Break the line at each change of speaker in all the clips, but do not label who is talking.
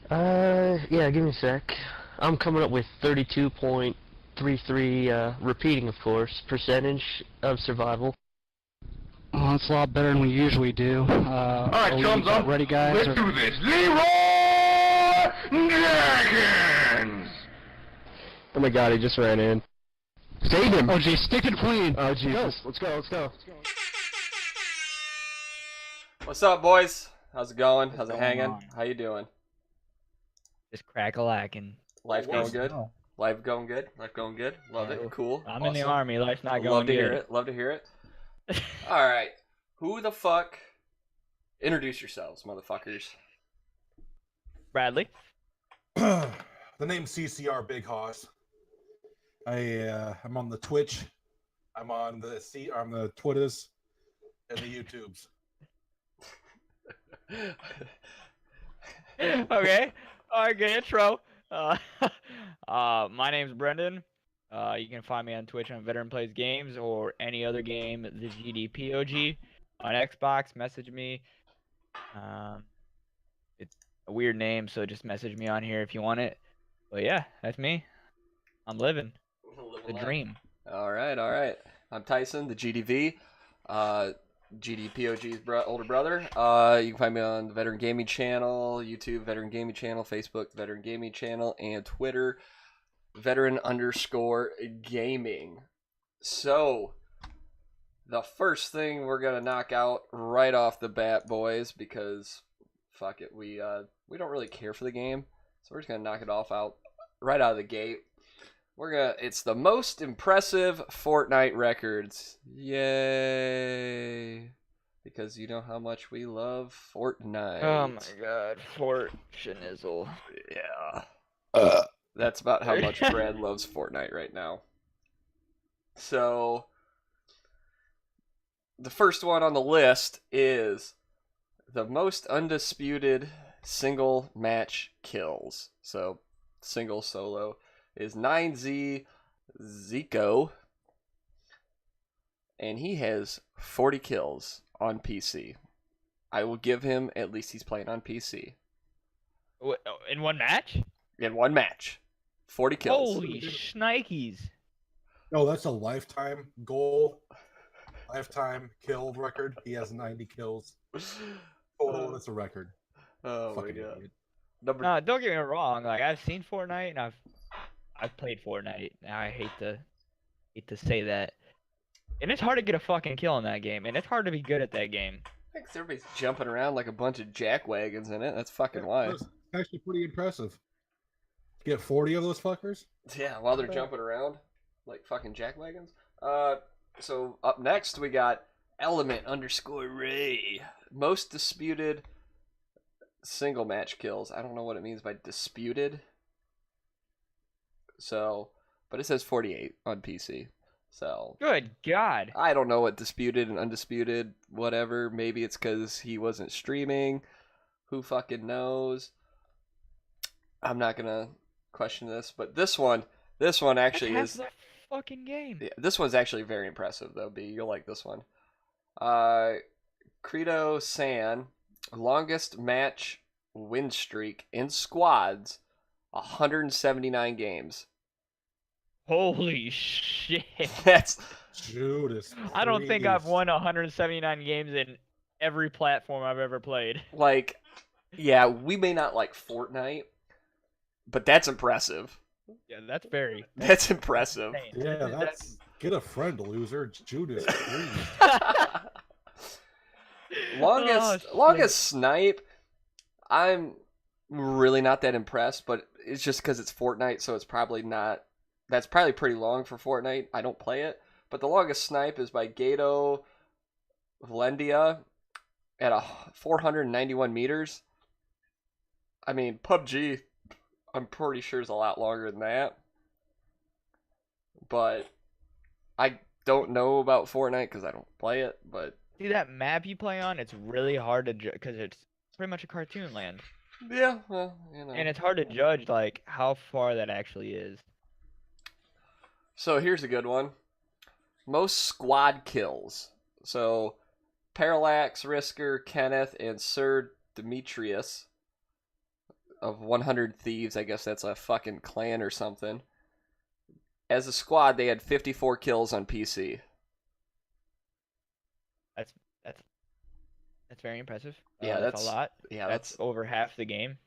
Yeah, give me a sec. I'm coming up with 32.33, repeating, of course, percentage of survival.
Oh, that's a lot better than we usually do.
Alright, thumbs up.
Ready, guys?
Let's do this. Leroy Jenkins!
Oh my god, he just ran in.
Save him!
Oh, geez, stick it clean.
Oh, Jesus. Let's go.
What's up, boys? How's it going? How's it hanging? How you doing?
Just crack-a-lacking.
Life going good?
No.
Life going good? Life going good? Love it. Cool.
I'm in the
Awesome.
army. Life's not going
Love to
good.
hear it. Love to hear it. All right. Who the fuck? Introduce yourselves, motherfuckers.
Bradley.
The name's CCR Big Hoss. I'm on the Twitch. I'm on the Twitters and the YouTubes.
Okay. All right, good intro. My name's Brendan. You can find me on Twitch on Veteran Plays Games or any other game, the GDPOG. On Xbox, message me. It's a weird name, so just message me on here if you want it. But yeah, that's me. I'm living the dream.
All right. I'm Tyson, the GDV. GDPOG's older brother. You can find me on the Veteran Gaming channel, YouTube Veteran Gaming channel, Facebook Veteran Gaming channel, and Twitter Veteran_gaming. So, the first thing we're gonna knock out right off the bat, boys, because fuck it, we don't really care for the game, so we're just gonna knock it out right out of the gate. It's the most impressive Fortnite records. Yay. Because you know how much we love Fortnite.
Oh my god, Fort Schnizzle.
Yeah. That's about how much Brad loves Fortnite right now. So, the first one on the list is the most undisputed single match kills. So, single solo is 9Z Zico, and he has 40 kills on PC. I will give him, at least he's playing on PC.
In one match?
In one match. 40 kills.
Holy shnikes.
No, that's a lifetime goal. Lifetime kill record. He has 90 kills. Oh, that's a record.
Oh
Fucking
my god.
idiot.
No, don't get me wrong. Like I've seen Fortnite and I've played Fortnite. Now I hate to say that. And it's hard to get a fucking kill in that game, and it's hard to be good at that game.
I think everybody's jumping around like a bunch of jackwagons in it. That's fucking why.
It's actually pretty impressive. Get 40 of those fuckers?
Yeah, while they're jumping around like fucking jackwagons. So up next we got Element_Ray. Most disputed single match kills. I don't know what it means by disputed. So, but it says 48 on PC. So,
Good God.
I don't know what disputed and undisputed, whatever. Maybe it's because he wasn't streaming. Who fucking knows? I'm not gonna question this, but this one actually
That's
is
the fucking game.
yeah, this one's actually very impressive though. B, you'll like this one. Credo San, longest match win streak in squads, 179 games.
Holy shit.
That's
Judas.
I don't think I've
Priest.
won 179 games in every platform I've ever played.
like, yeah, we may not like Fortnite, but that's impressive.
Yeah, that's very
That's impressive.
insane.
Yeah, that's... Get a friend, loser. It's Judas Priest.
Longest snipe. I'm really not that impressed, but it's just because it's Fortnite, so it's probably not. That's probably pretty long for Fortnite. I don't play it, but the longest snipe is by Gato Valendia at 491 meters. I mean, PUBG, I'm pretty sure is a lot longer than that, but I don't know about Fortnite because I don't play it. But
See that map you play on? It's really hard to judge because it's pretty much a cartoon land,
yeah, well, you know.
and it's hard to judge like how far that actually is.
So here's a good one. Most squad kills. So Parallax, Risker, Kenneth, and Sir Demetrius. of 100 Thieves. I guess that's a fucking clan or something. As a squad, they had 54 kills on PC.
That's very impressive.
Yeah,
that's a lot.
Yeah,
That's over half the game.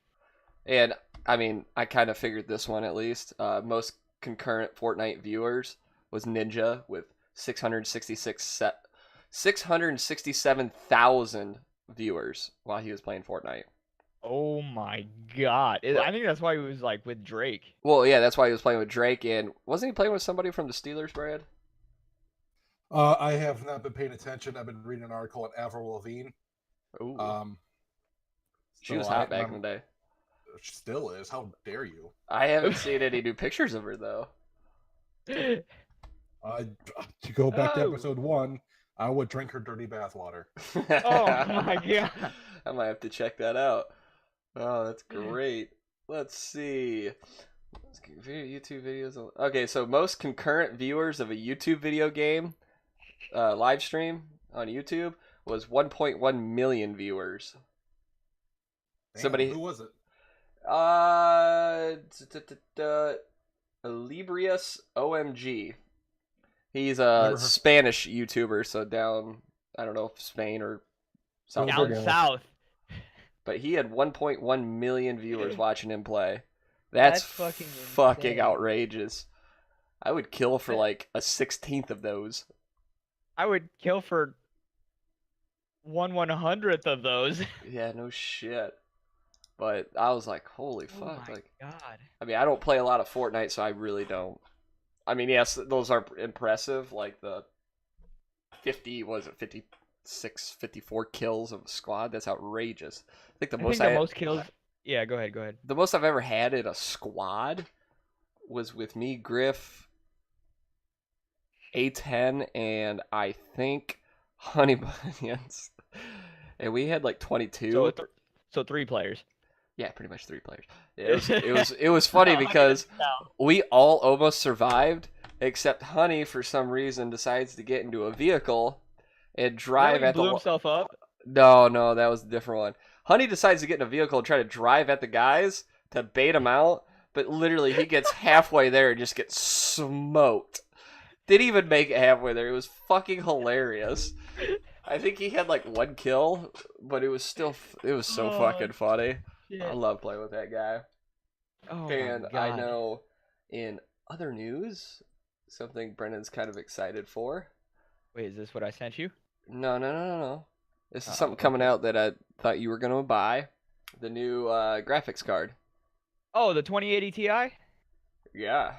And I mean, I kind of figured this one at least. Most concurrent Fortnite viewers was Ninja with 667,000 viewers while he was playing Fortnite.
Oh my god! I think that's why he was like with Drake.
Well, yeah, that's why he was playing with Drake, and wasn't he playing with somebody from the Steelers, Brad?
I have not been paying attention. I've been reading an article on Avril Lavigne.
Ooh, she
So
was hot back in the day.
She still is. How dare you?
I haven't seen any new pictures of her though.
To go back to
Oh.
episode 1, I would drink her dirty bathwater.
Oh my god!
I might have to check that out. Oh, that's great. Let's see. YouTube videos. Okay, so most concurrent viewers of a YouTube video game live stream on YouTube was 1.1 million viewers.
Damn, who was it?
Librius OMG. He's a Spanish YouTuber, so down, I don't know if Spain or South
Down
America.
south.
But he had 1.1 million viewers watching him play. That's
fucking
fucking
insane.
outrageous. I would kill for like a 16th of those.
I would kill for 1/100th of those.
Yeah, no shit. But I was like, holy
Oh
fuck.
my
Like,
god.
I mean, I don't play a lot of Fortnite, so I really don't. I mean, yes, those are impressive. Like the 56, 54 kills of a squad. That's outrageous. I think the
I
most
think the most kills. Yeah, go ahead.
the most I've ever had in a squad was with me, Griff, A10, and I think Honey Bunions. And we had like 22.
So 3 players.
Yeah, pretty much 3 players. It was funny because we all almost survived, except Honey for some reason decides to get into a vehicle and drive at the.
Blew himself up.
No, that was a different one. Honey decides to get in a vehicle and try to drive at the guys to bait them out, but literally he gets halfway there and just gets smoked. Didn't even make it halfway there. It was fucking hilarious. I think he had like 1 kill, but it was so fucking funny.
Shit.
I love playing with that guy.
Oh
And
my god.
I know in other news, something Brendan's kind of excited for.
Wait, is this what I sent you?
No. This is
Oh,
something coming out that I thought you were going to buy. The new graphics card.
Oh, the 2080 Ti?
Yeah.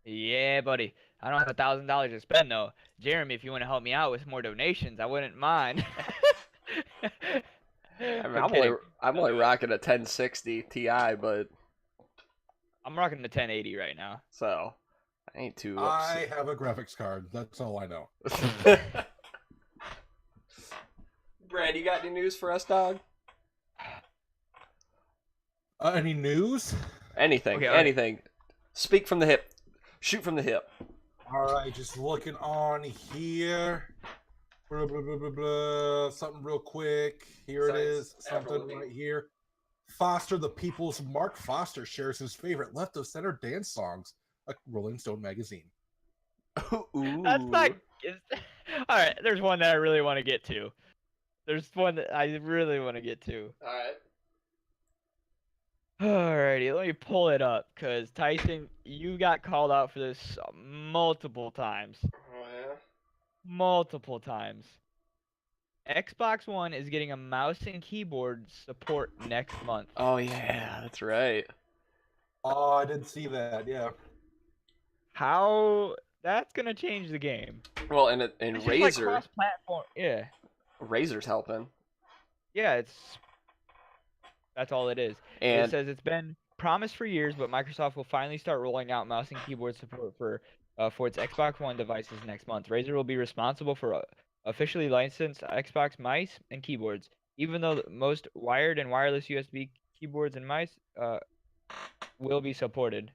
Yeah, buddy. I don't have $1,000 to spend though. Jeremy, if you want to help me out with more donations, I wouldn't mind.
I mean, I'm only rocking a 1060 Ti, but
I'm rocking the 1080 right now.
so I ain't too
I
upset.
have a graphics card. That's all I know.
Brad, you got any news for us, dog?
Any news?
Anything,
Okay, all right.
anything. Speak from the hip. Shoot from the hip.
All right, just looking on here. Blah, blah, blah, blah, blah. Something real quick. Here it is. Something right here. Foster, the People's Mark Foster, shares his favorite left of center dance songs, a Rolling Stone magazine.
Ooh.
That's not. All right, there's one that I really want to get to. There's one that I really want to get to.
All right.
Alrighty, let me pull it up, because Tyson, you got called out for this multiple times.
Oh, yeah?
Multiple times. Xbox One is getting a mouse and keyboard support next month.
Oh, yeah, that's right.
Oh, I didn't see that. Yeah.
How that's gonna change the game?
Well, and
It's just like
Razer,
cross-platform. Yeah,
Razer's helping.
yeah. That's all it is.
And
It says it's been promised for years, but Microsoft will finally start rolling out mouse and keyboard support for its Xbox One devices next month. Razer will be responsible for officially licensed Xbox mice and keyboards, even though most wired and wireless USB keyboards and mice will be supported.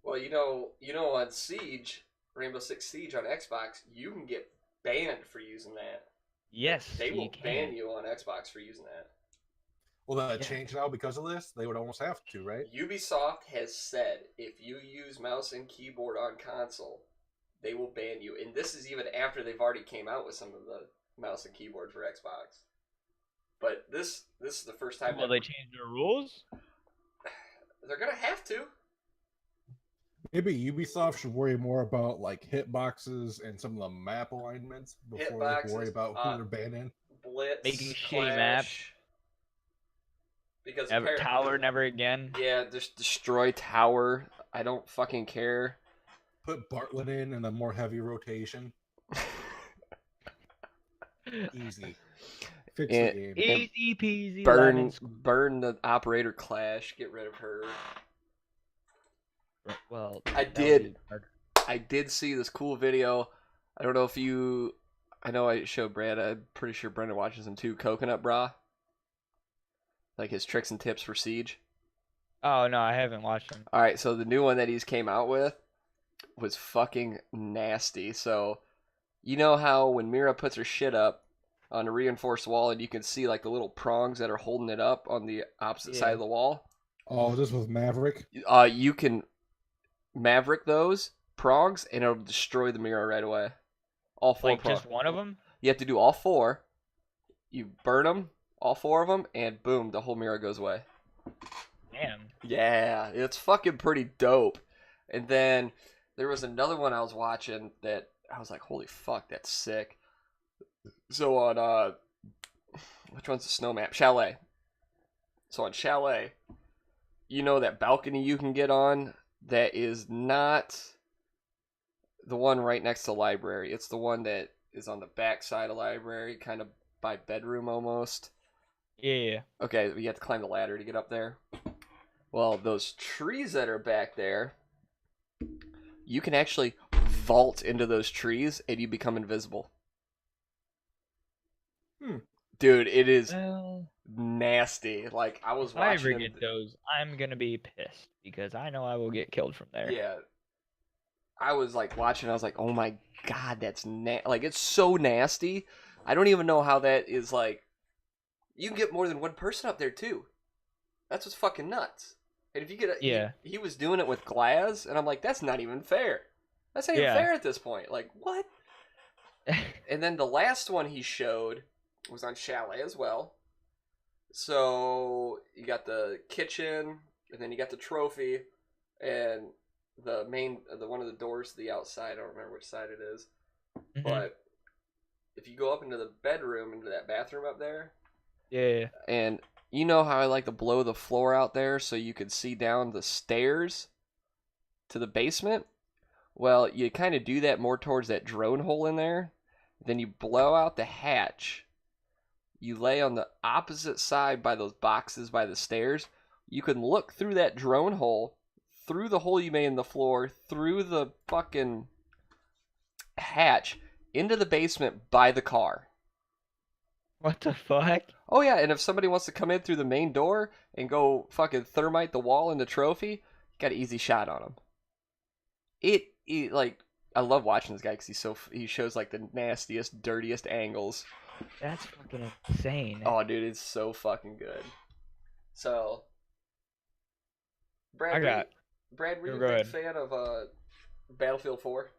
well, you know, on Siege, Rainbow Six Siege on Xbox, you can get banned for using that.
Yes,
They
you
will
can.
ban you on Xbox for using that.
Will that
Yeah.
change now because of this? They would almost have to, right?
Ubisoft has said if you use mouse and keyboard on console, they will ban you. And this is even after they've already came out with some of the mouse and keyboard for Xbox. But this is the first time
Will they change their rules?
they're gonna have to.
Maybe Ubisoft should worry more about like hitboxes and some of the map alignments before they
Hitboxes,
worry about who they're banning.
Blitz,
Making shitty
Clash,
maps.
Because
Tower never again.
yeah, just destroy tower. I don't fucking care.
Put Bartlett in and a more heavy rotation. Easy. Fix the game.
Easy peasy.
burn
lemon squeezy.
burn the operator Clash. Get rid of her.
Well,
I
that would
did.
be hard.
I did see this cool video. I don't know if you. I know I showed Brad. I'm pretty sure Brendan watches him too. Coconut Bra. Like his tricks and tips for Siege.
Oh no, I haven't watched them.
All right, so the new one that he's came out with was fucking nasty. So, you know how when Mira puts her shit up on a reinforced wall, and you can see like the little prongs that are holding it up on the opposite side of the wall.
Oh, this was Maverick.
You can Maverick those prongs, and it'll destroy the Mira right away. All four
Like
prongs.
just one of them.
You have to do all four. You burn them, all four of them, and boom, the whole Mira goes away.
Damn.
Yeah, it's fucking pretty dope. And then there was another one I was watching that I was like, holy fuck, that's sick. So on which one's the snow map? Chalet. So on Chalet, you know that balcony you can get on that is not the one right next to the library. It's the one that is on the back side of the library, kind of by bedroom almost.
Yeah.
Okay, you have to climb the ladder to get up there. Well, those trees that are back there, you can actually vault into those trees and you become invisible. Dude, it is
Well,
nasty. Like, I was
if I
watching
ever get those, I'm gonna be pissed because I know I will get killed from there.
Yeah. I was like watching, I was like, oh my god, that's like, it's so nasty. I don't even know how that is like. You can get more than one person up there too. That's what's fucking nuts. And if you get he was doing it with glass, and I'm like, that's not even fair. That's not even fair at this point. Like, what? And then the last one he showed was on Chalet as well. So you got the kitchen, and then you got the trophy, and the one of the doors to the outside. I don't remember which side it is, but if you go up into the bedroom, into that bathroom up there, and you know how I like to blow the floor out there so you can see down the stairs to the basement. Well, you kind of do that more towards that drone hole in there. Then you blow out the hatch. You lay on the opposite side by those boxes by the stairs. You can look through that drone hole, through the hole you made in the floor, through the fucking hatch, into the basement by the car.
What the fuck?
Oh yeah, and if somebody wants to come in through the main door and go fucking thermite the wall in the trophy, you got an easy shot on him. It like, I love watching this guy because he shows like the nastiest, dirtiest angles.
That's fucking insane.
Oh, dude, it's so fucking good. So, Brad, were you a big fan of Battlefield 4?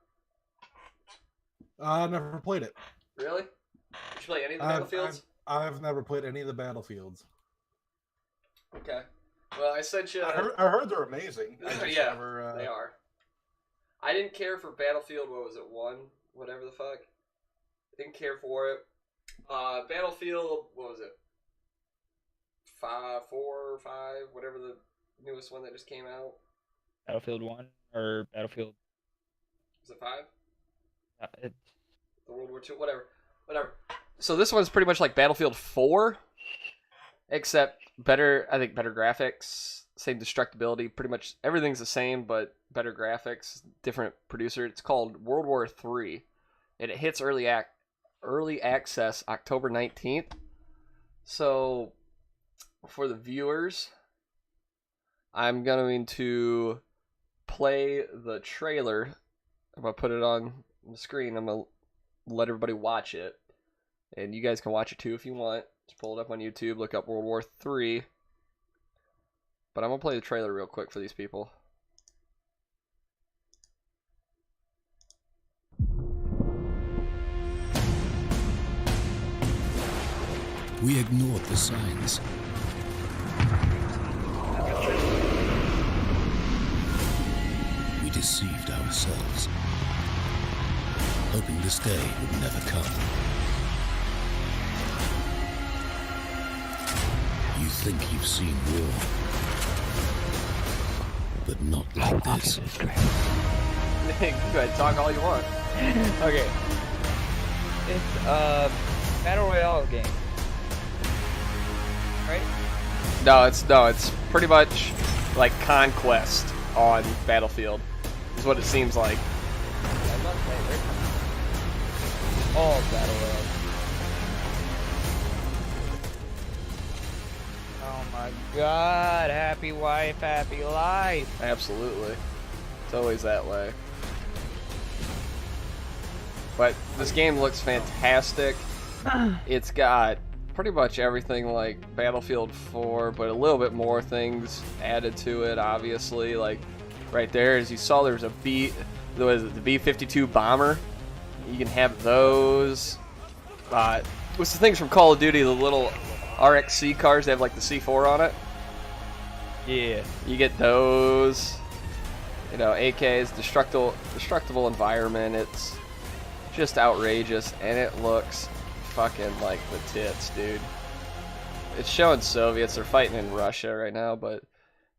I never played it.
Really? Did you play any of the Battlefields?
I've never played any of the Battlefields.
Okay. Well, I sent you.
I heard they're amazing.
Yeah, they are. I didn't care for Battlefield. What was it? 1, whatever the fuck. Didn't care for it. Battlefield. What was it? 5, 4, 5, whatever the newest one that just came out.
Battlefield 1 or Battlefield?
Was it 5?
It's
The World War II, whatever. So this one's pretty much like Battlefield 4, except better. I think better graphics, same destructibility. Pretty much everything's the same, but better graphics, different producer. It's called World War III, and it hits early access October 19th. So for the viewers, I'm going to play the trailer. I'm gonna put it on the screen. I'm gonna let everybody watch it, and you guys can watch it too if you want. Just pull it up on YouTube, look up World War III. But I'm gonna play the trailer real quick for these people.
We ignored the signs. We deceived ourselves, hoping this day would never come. You think you've seen war, but not like this.
Go ahead, talk all you want.
Okay. It's a battle royale game, right?
No, it's pretty much like Conquest on Battlefield. Is what it seems like.
All battle royale. Oh my god! Happy wife, happy life.
Absolutely. It's always that way. But this game looks fantastic. It's got pretty much everything like Battlefield 4, but a little bit more things added to it, obviously. Like, right there, as you saw, there's a the B-52 bomber. You can have those. What's the things from Call of Duty, the little RXC cars, they have like the C4 on it?
Yeah.
You get those. You know, AKs, destructible environment. It's just outrageous, and it looks fucking like the tits, dude. It's showing Soviets. They're fighting in Russia right now, but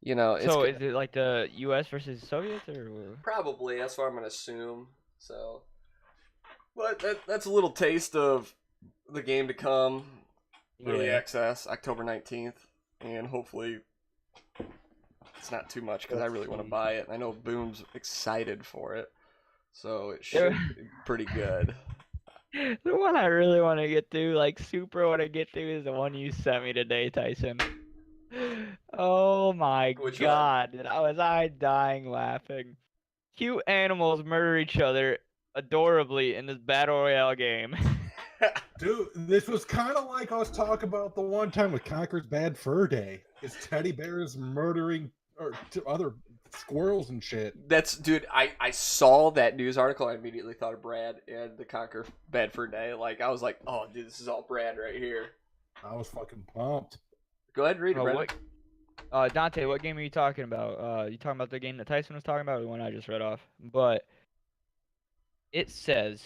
you know, it's
So is it like the U.S. versus Soviets, or?
probably that's what I'm gonna assume. So, but that's a little taste of the game to come. Early
Yeah.
access, October 19th, and hopefully it's not too much because I really want to buy it. I know Boom's excited for it, so it should be pretty good.
The one I really want to get to, like super want to get to, is the one you sent me today, Tyson. Oh my
Which
god, did I dying laughing. Cute animals murder each other adorably in this battle royale game.
Dude, this was kind of like us talk about the one time with Conker's Bad Fur Day. It's teddy bears murdering other squirrels and shit.
Dude, I saw that news article. I immediately thought of Brad and the Conquer Bedford Day. Like, I was like, oh, dude, this is all Brad right here.
I was fucking pumped.
Go ahead and read it, Brad.
Dante, what game are you talking about? You talking about the game that Tyson was talking about, or the one I just read off? But it says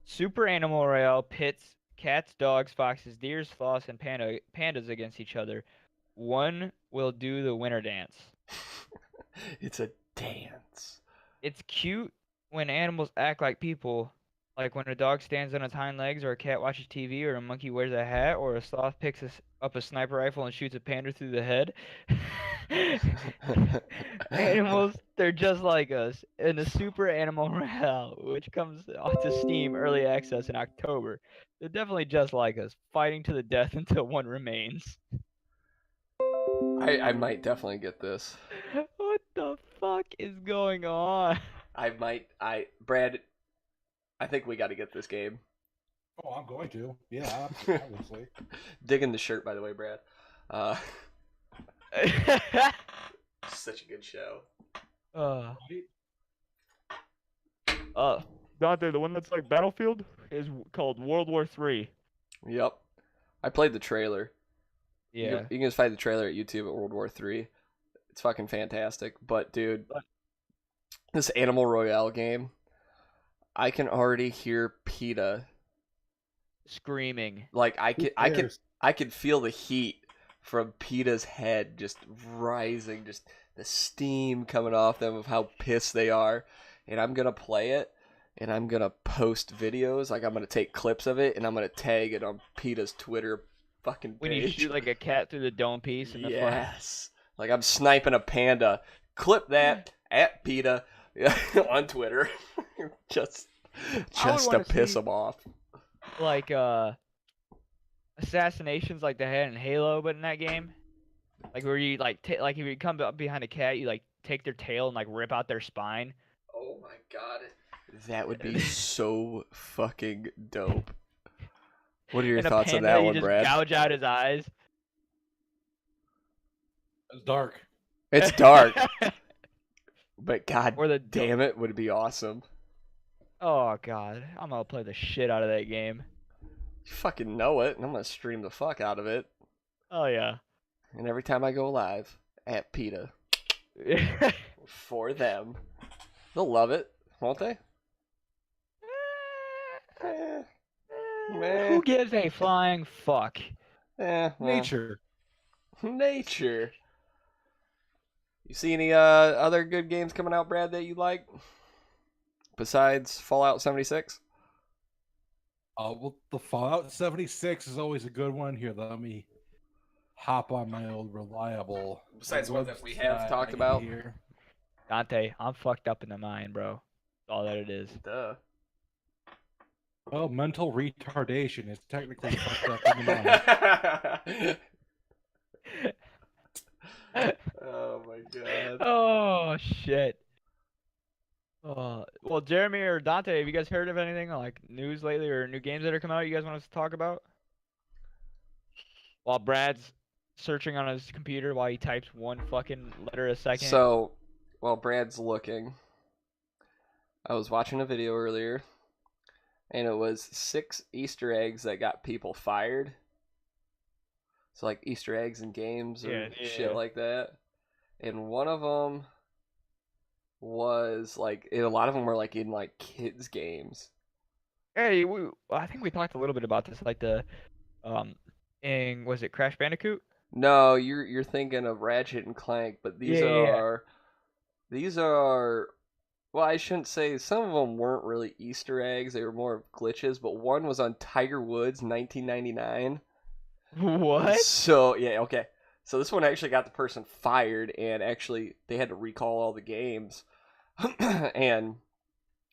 Super Animal Royale pits cats, dogs, foxes, deers, sloths, and pandas against each other. One will do the winter dance.
It's a dance.
It's cute when animals act like people, like when a dog stands on its hind legs, or a cat watches TV, or a monkey wears a hat, or a sloth picks up a sniper rifle and shoots a panda through the head. Animals, they're just like us. In the Super Animal Royale, which comes to Steam early access in October, they're definitely just like us, fighting to the death until one remains.
I might definitely get this.
What the fuck is going on?
Brad, I think we got to get this game.
Oh, I'm going to. Yeah, obviously.
Digging the shirt, by the way, Brad. Such a good show.
Dante, the one that's like Battlefield is called World War III.
Yep. I played the trailer.
Yeah.
You can just find the trailer at YouTube at World War III. It's fucking fantastic. But, dude, this Animal Royale game, I can already hear PETA
Screaming.
like I could feel the heat from PETA's head just rising, just the steam coming off them of how pissed they are. And I'm gonna play it, and I'm gonna post videos. Like, I'm gonna take clips of it, and I'm gonna tag it on PETA's Twitter fucking page.
When you shoot like a cat through the dome piece in the front.
Yes. Like, I'm sniping a panda. Clip that at PETA on Twitter. just to piss them off.
Like assassinations like they had in Halo, but in that game, like where you like like if you come up behind a cat, you like take their tail and like rip out their spine.
Oh my god. That would be so fucking dope. What are your
and a
thoughts on
panda
that
you
one,
just
Brad?
gouge out his eyes.
It's dark.
It's dark, but god
Or the
damn it, would be awesome.
Oh god, I'm gonna play the shit out of that game.
You fucking know it, and I'm gonna stream the fuck out of it.
Oh yeah.
And every time I go live at PETA for them, they'll love it, won't they? Eh, meh.
Who gives a flying fuck?
Well,
Nature.
nature. You see any other good games coming out, Brad, that you like? Besides Fallout 76?
Well, the Fallout 76 is always a good one. Here, let me hop on my old reliable.
Besides one that we have
website
talked
right
about?
here.
Dante, I'm fucked up in the mind, bro. That's all that it is.
Duh.
Well, mental retardation is technically fucked up in the mind.
Oh my god.
Oh shit. Well, Jeremy or Dante, have you guys heard of anything like news lately or new games that are coming out you guys want us to talk about? While Brad's searching on his computer while he types one fucking letter a second.
So, while Brad's looking, I was watching a video earlier, and it was 6 Easter eggs that got people fired. So, like Easter eggs in games or shit like that. And one of them was like, and a lot of them were like in like kids' games.
Hey, I think we talked a little bit about this, like the, was it Crash Bandicoot?
No, you're thinking of Ratchet and Clank, but these are well, I shouldn't say, some of them weren't really Easter eggs, they were more of glitches, but one was on Tiger Woods 1999.
What?
So, yeah, okay. So this one actually got the person fired, and actually they had to recall all the games and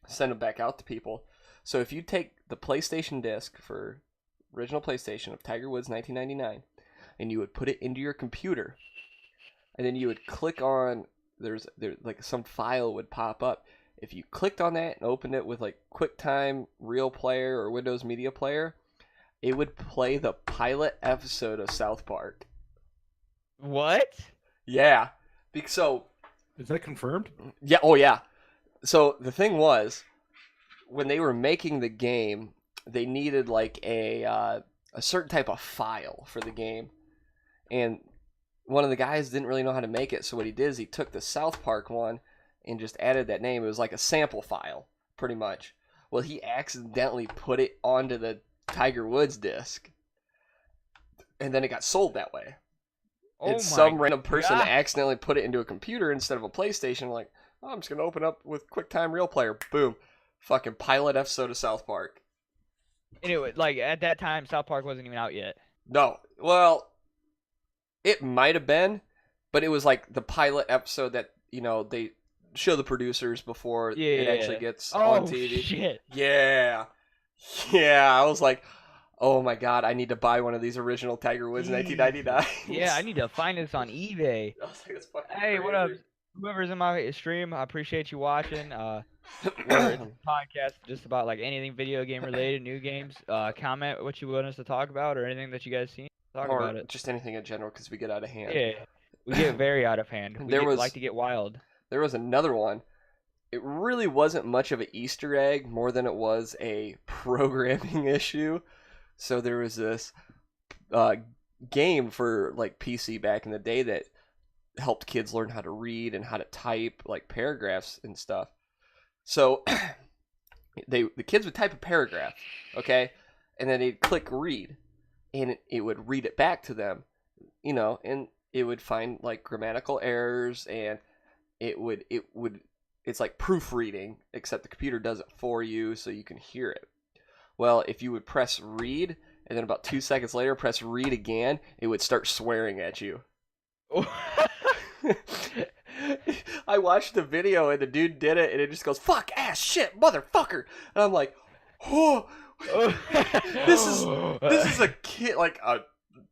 send them back out to people. So if you take the PlayStation disc for original PlayStation of Tiger Woods 1999, and you would put it into your computer, and then you would click on, there's like some file would pop up. If you clicked on that and opened it with like QuickTime Real Player or Windows Media Player, it would play the pilot episode of South Park.
What?
Yeah. So
Is that confirmed?
yeah, oh yeah. So the thing was, when they were making the game, they needed like a certain type of file for the game, and one of the guys didn't really know how to make it. So what he did is he took the South Park one and just added that name. It was like a sample file, pretty much. Well, he accidentally put it onto the Tiger Woods disc, and then it got sold that way.
Oh
And some
my
random person
God.
accidentally put it into a computer instead of a PlayStation. Like, oh, I'm just gonna open up with QuickTime Real Player. Boom, fucking pilot episode of South Park.
Anyway, like at that time, South Park wasn't even out yet.
No, well, it might have been, but it was like the pilot episode that, you know, they show the producers before it actually gets on TV.
Shit.
Yeah, I was like, oh my god, I need to buy one of these original Tiger Woods 1999.
Yeah, I need to find this on eBay.
I was like, that's fucking
Hey, what up?
crazy.
Whoever's in my stream, I appreciate you watching. We're a podcast just about like anything video game related, new games. Comment what you want us to talk about or anything that you guys seen. Talk
Or
about it.
just anything in general, because we get out of hand.
Yeah, we get very out of hand. Like to get wild.
There was another one. It really wasn't much of an Easter egg, more than it was a programming issue. So there was this game for like PC back in the day that helped kids learn how to read and how to type like paragraphs and stuff. So the kids would type a paragraph, okay, and then they'd click read, and it would read it back to them, you know, and it would find like grammatical errors, and it's like proofreading, except the computer does it for you so you can hear it. Well, if you would press read, and then about 2 seconds later press read again, it would start swearing at you. I watched the video, and the dude did it, and it just goes, fuck, ass, shit, motherfucker. And I'm like, oh, this is a kid, like a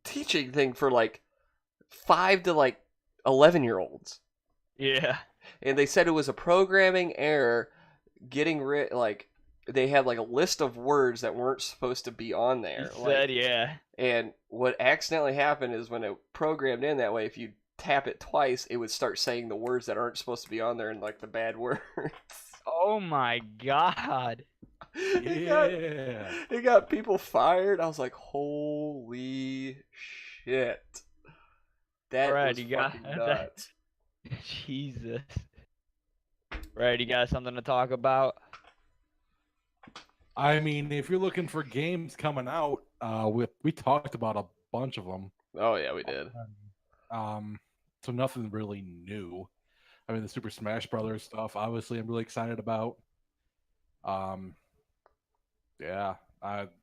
teaching thing for like 5 to like 11-year-olds.
Yeah.
And they said it was a programming error getting rid, like, they had like a list of words that weren't supposed to be on there.
You said, yeah.
And what accidentally happened is when it programmed in that way, if you tap it twice, it would start saying the words that aren't supposed to be on there and like the bad words.
Oh my god.
It got people fired. I was like, holy shit. That
Alright,
was
you got
fucking nuts.
Jesus. Right, you got something to talk about?
I mean, if you're looking for games coming out, we talked about a bunch of them.
Oh yeah, we did.
So nothing really new. I mean, the Super Smash Brothers stuff, obviously, I'm really excited about. Yeah,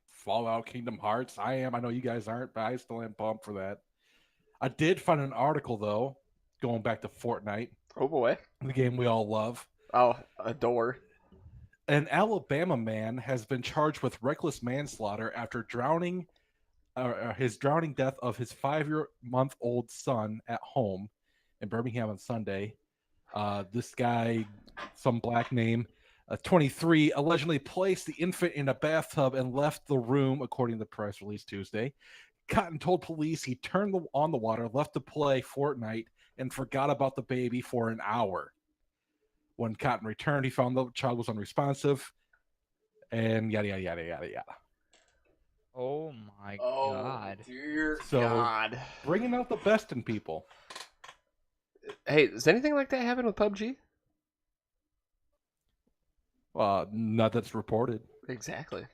Fallout, Kingdom Hearts. I am. I know you guys aren't, but I still am pumped for that. I did find an article though, going back to Fortnite,
Oh boy.
the game we all love.
Oh, adore.
An Alabama man has been charged with reckless manslaughter after drowning his drowning death of his 5-month-old son at home in Birmingham on Sunday. This guy, some black name, 23, allegedly placed the infant in a bathtub and left the room, according to the press release Tuesday. Cotton told police he turned on the water, left to play Fortnite, and forgot about the baby for an hour. When Cotton returned, he found the child was unresponsive, and yada, yada, yada, yada, yada.
Oh my god.
Dear
So-
God.
Bringing out the best in people.
Hey, does anything like that happen with PUBG?
Not that's reported.
Exactly.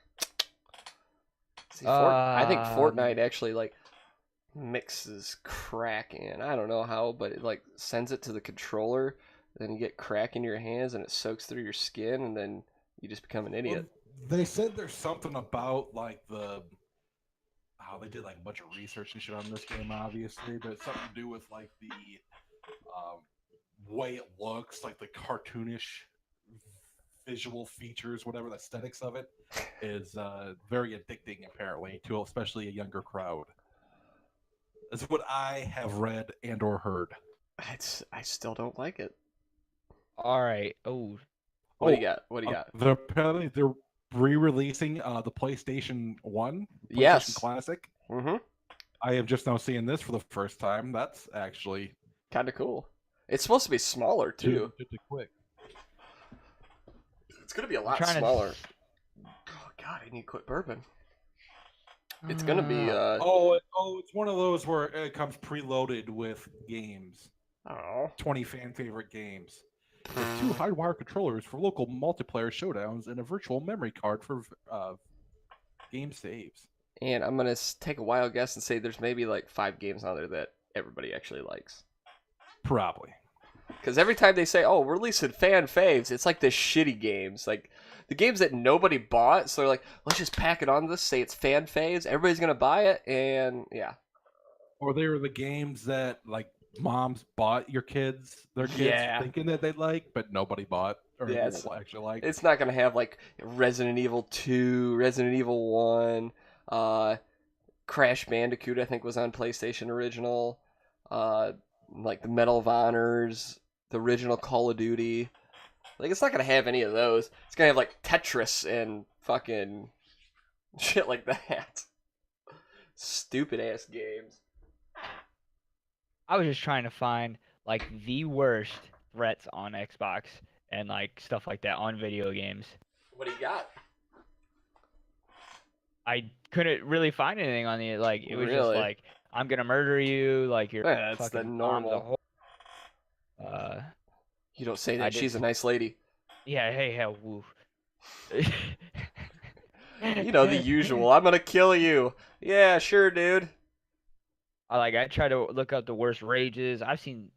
See, I think
Um,
Fortnite actually like mixes crack in. I don't know how, but it like sends it to the controller. Then you get crack in your hands, and it soaks through your skin, and then you just become an idiot.
Well, they said there's something about like how they did like a bunch of research and shit on this game, obviously, but it's something to do with like the way it looks, like the cartoonish visual features, whatever the aesthetics of it is very addicting apparently to especially a younger crowd. That's what I have read and or heard.
I still don't like it.
Alright. Oh.
What do you got? What do you got?
They're re-releasing the PlayStation 1, PlayStation
Yes.
Classic.
Mm-hmm.
I am just now seeing this for the first time. That's actually
Kind of cool. It's supposed to be smaller too.
too quick.
It's gonna be a lot
trying to-
smaller. Oh God, I need to quit burping. It's gonna be
It's one of those where it comes preloaded with games.
Oh.
20 fan favorite games. With 2 high-wire controllers for local multiplayer showdowns and a virtual memory card for game saves.
And I'm gonna take a wild guess and say there's maybe like 5 games on there that everybody actually likes.
Probably.
Because every time they say, "Oh, we're releasing fan faves," it's like the shitty games, like the games that nobody bought. So they're like, "Let's just pack it on this, say it's fan faves. Everybody's gonna buy it," and yeah.
Or they were the games that like moms bought their kids
Yeah.
thinking that they'd like, but nobody bought or
Yeah,
will actually like.
It's not gonna have like Resident Evil 2, Resident Evil 1, Crash Bandicoot. I think was on PlayStation original. Like the Medal of Honors, the original Call of Duty. Like it's not gonna have any of those. It's gonna have like Tetris and fucking shit like that. Stupid ass games.
I was just trying to find like the worst threats on Xbox and like stuff like that on video games.
What do you got?
I couldn't really find anything on the like. It was
Really?
just like, I'm gonna murder you. Like you're
Yeah, that's
fucking
the
mom's a
normal.
whore.
You don't say that.
I did-
She's a nice lady.
Yeah. Hey. Hell. Woo.
You know the usual. I'm gonna kill you. Yeah, sure, dude.
I tried to look up the worst rages. I've seen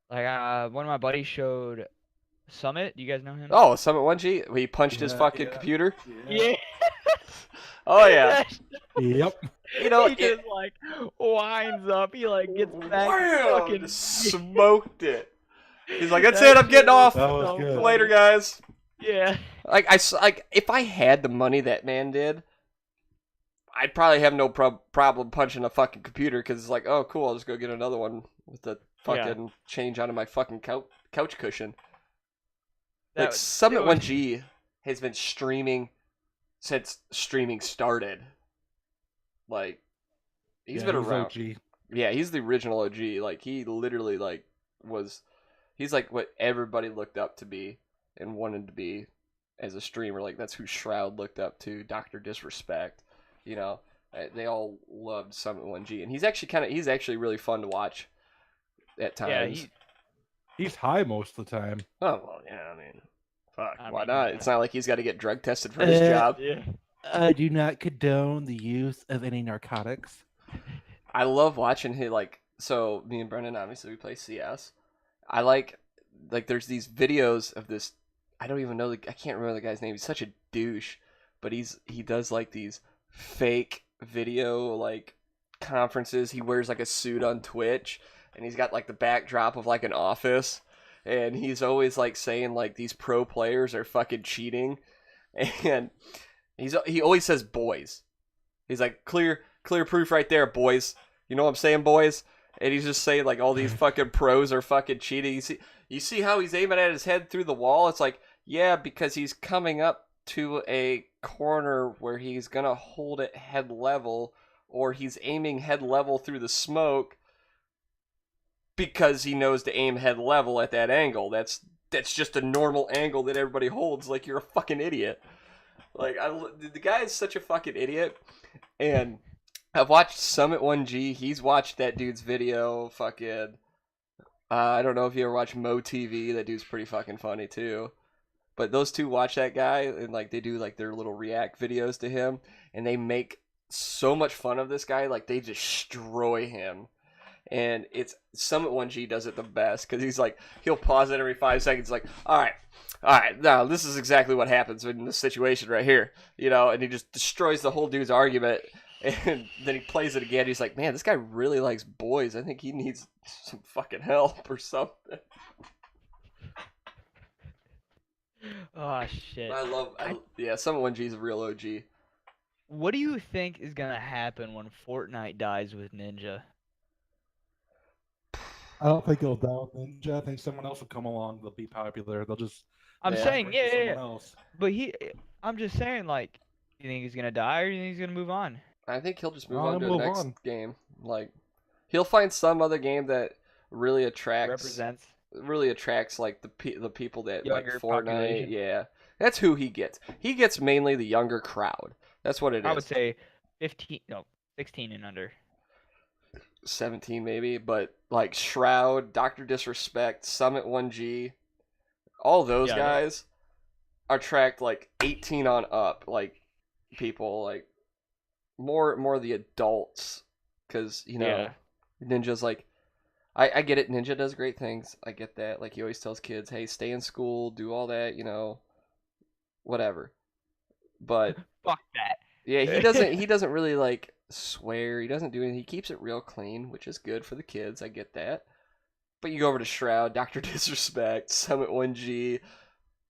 like one of my buddies showed Summit. Do you guys know him?
Oh, Summit 1G. He punched his
Yeah,
fucking
yeah.
computer.
Yeah.
Oh yeah.
Yep.
You know,
He just like winds up. He like gets back.
Wham!
Fucking
Just smoked it. He's like, "That's it. I'm getting off.
That was good.
Later, guys."
Yeah.
Like if I had the money that man did, I'd probably have no problem punching a fucking computer because it's like, oh, cool. I'll just go get another one with the fucking change onto my fucking couch cushion. Like
That-
Summit
it was-
1G has been streaming since streaming started. Like, he's been around.
OG.
Yeah, he's the original OG. Like, he literally, like, he's like what everybody looked up to be and wanted to be as a streamer. Like, that's who Shroud looked up to, Dr. Disrespect, you know. They all loved Summit 1G, and he's actually really fun to watch at times.
Yeah,
He's high most of the time.
Oh, well, yeah, I mean, fuck,
I
why
mean,
not?
yeah.
It's not like he's got to get drug tested for his job.
yeah.
I do not condone the use of any narcotics.
I love watching him, like, so me and Brendan, obviously, we play CS. I like, there's these videos of this, I don't even know, I can't remember the guy's name. He's such a douche, but he does, like, these fake video, like, conferences. He wears, like, a suit on Twitch, and he's got, like, the backdrop of, like, an office, and he's always, like, saying, like, these pro players are fucking cheating, and he always says boys. He's like, clear proof right there, boys. You know what I'm saying, boys? And he's just saying, like, all these fucking pros are fucking cheating. You see how he's aiming at his head through the wall? It's like, yeah, because he's coming up to a corner where he's going to hold it head level, or he's aiming head level through the smoke because he knows to aim head level at that angle. That's just a normal angle that everybody holds. Like, you're a fucking idiot. Like, the guy is such a fucking idiot. And I've watched Summit 1G. He's watched that dude's video. Fucking, I don't know if you ever watched Mo TV. That dude's pretty fucking funny too. But those two watch that guy, and like they do like their little react videos to him, and they make so much fun of this guy. Like, they destroy him. And it's Summit 1G does it the best, because he's like, he'll pause it every 5 seconds, like, all right, now this is exactly what happens in this situation right here, you know, and he just destroys the whole dude's argument, and then he plays it again. He's like, man, this guy really likes boys. I think he needs some fucking help or something.
Oh shit.
Yeah, Summit 1G is a real OG.
What do you think is gonna happen when Fortnite dies with Ninja?
I don't think he'll die with Ninja. I think someone else will come along. They'll be popular. They'll just.
I'm
Yeah.
saying,
break to
yeah.
someone else.
But I'm just saying, like, you think he's gonna die, or you think he's gonna move on?
I think he'll just move
No,
on to
he'll
the
move
next
on.
game. Like, he'll find some other game that really attracts like the people that
Younger
like Fortnite.
population.
Yeah, that's who he gets. He gets mainly the younger crowd. That's what it is.
I would say 16 and under.
17 maybe, but like Shroud, Dr. Disrespect, Summit 1G, all those
Yeah,
guys attract like 18 on up, like people, like more the adults, because you know
Yeah.
Ninja's like, I get it, Ninja does great things, I get that, like he always tells kids, hey, stay in school, do all that, you know, whatever, but
Fuck that.
yeah, he doesn't really like swear, he doesn't do anything, he keeps it real clean, which is good for the kids, I get that. But you go over to Shroud, Dr. Disrespect, Summit 1G,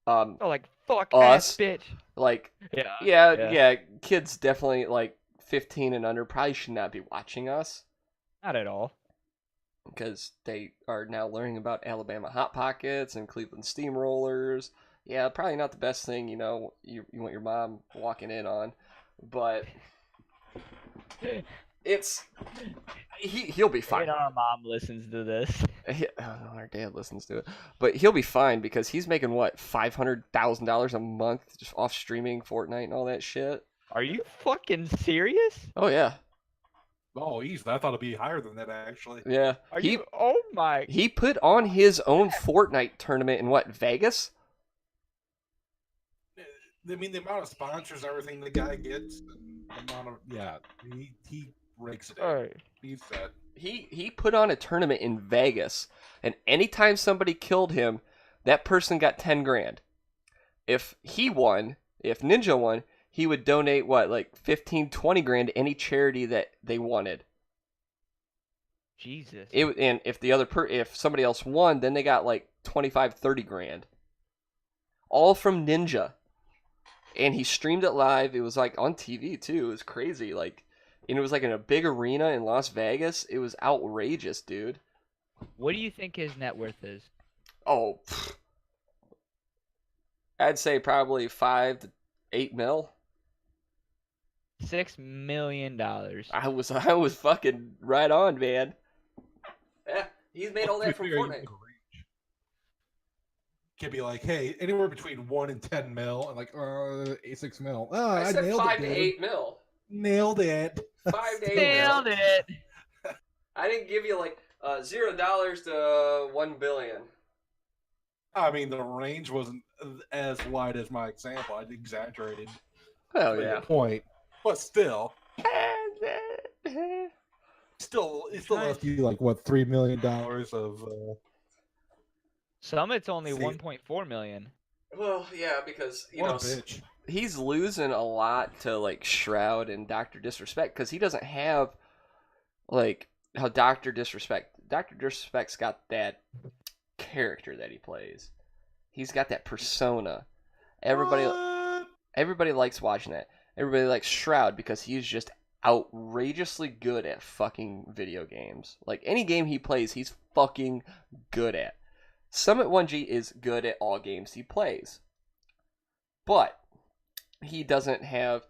Oh, like, fuck
us,
ass bitch.
like,
Yeah.
yeah, kids definitely like 15 and under probably should not be watching us,
Not at all.
because they are now learning about Alabama Hot Pockets and Cleveland Steamrollers. Yeah, probably not the best thing, you know, you want your mom walking in on, but he'll be fine.
And our mom listens to this.
Our dad listens to it, but he'll be fine because he's making what, $500,000 a month just off streaming Fortnite and all that shit.
Are you fucking serious?
Oh yeah,
Oh, easy. I thought it'd be higher than that, actually.
yeah.
Are you? Oh my.
He put on his own Fortnite tournament in what, Vegas?
I mean, the amount of sponsors, everything the guy gets, the amount of he breaks it in.
Alright.
He's set.
He put on a tournament in Vegas, and anytime somebody killed him, that person got 10 grand. If Ninja won, he would donate what, like 15, 20 grand to any charity that they wanted.
Jesus.
And if if somebody else won, then they got like 25, 30 grand. All from Ninja. And he streamed it live. It was like on TV too. It was crazy. Like, and it was like in a big arena in Las Vegas. It was outrageous, dude.
What do you think his net worth is?
Oh, I'd say probably 5 to 8 mil.
$6 million.
I was fucking right on, man. Yeah, he's made all
To be
that from
fair, you
Fortnite.
can range. Could be like, hey, anywhere between 1 and 10 mil, and like, 6 mil. Oh,
I said
nailed
5
it,
to
dude.
8 mil.
Nailed it.
5 to 8
Nailed
mil.
it.
I didn't give you like $0 to 1 billion.
I mean, the range wasn't as wide as my example. I exaggerated.
Oh
to
yeah.
the point, but still, it still left you like what, $3 million of.
Summit's only
See-
1.4 million.
Well, yeah, because you
What
know
a bitch.
he's losing a lot to like Shroud and Doctor Disrespect because he doesn't have like how Doctor Disrespect's got that character that he plays. He's got that persona. Everybody likes watching that. Everybody likes Shroud because he's just outrageously good at fucking video games. Like any game he plays, he's fucking good at. Summit 1G is good at all games he plays. But he doesn't have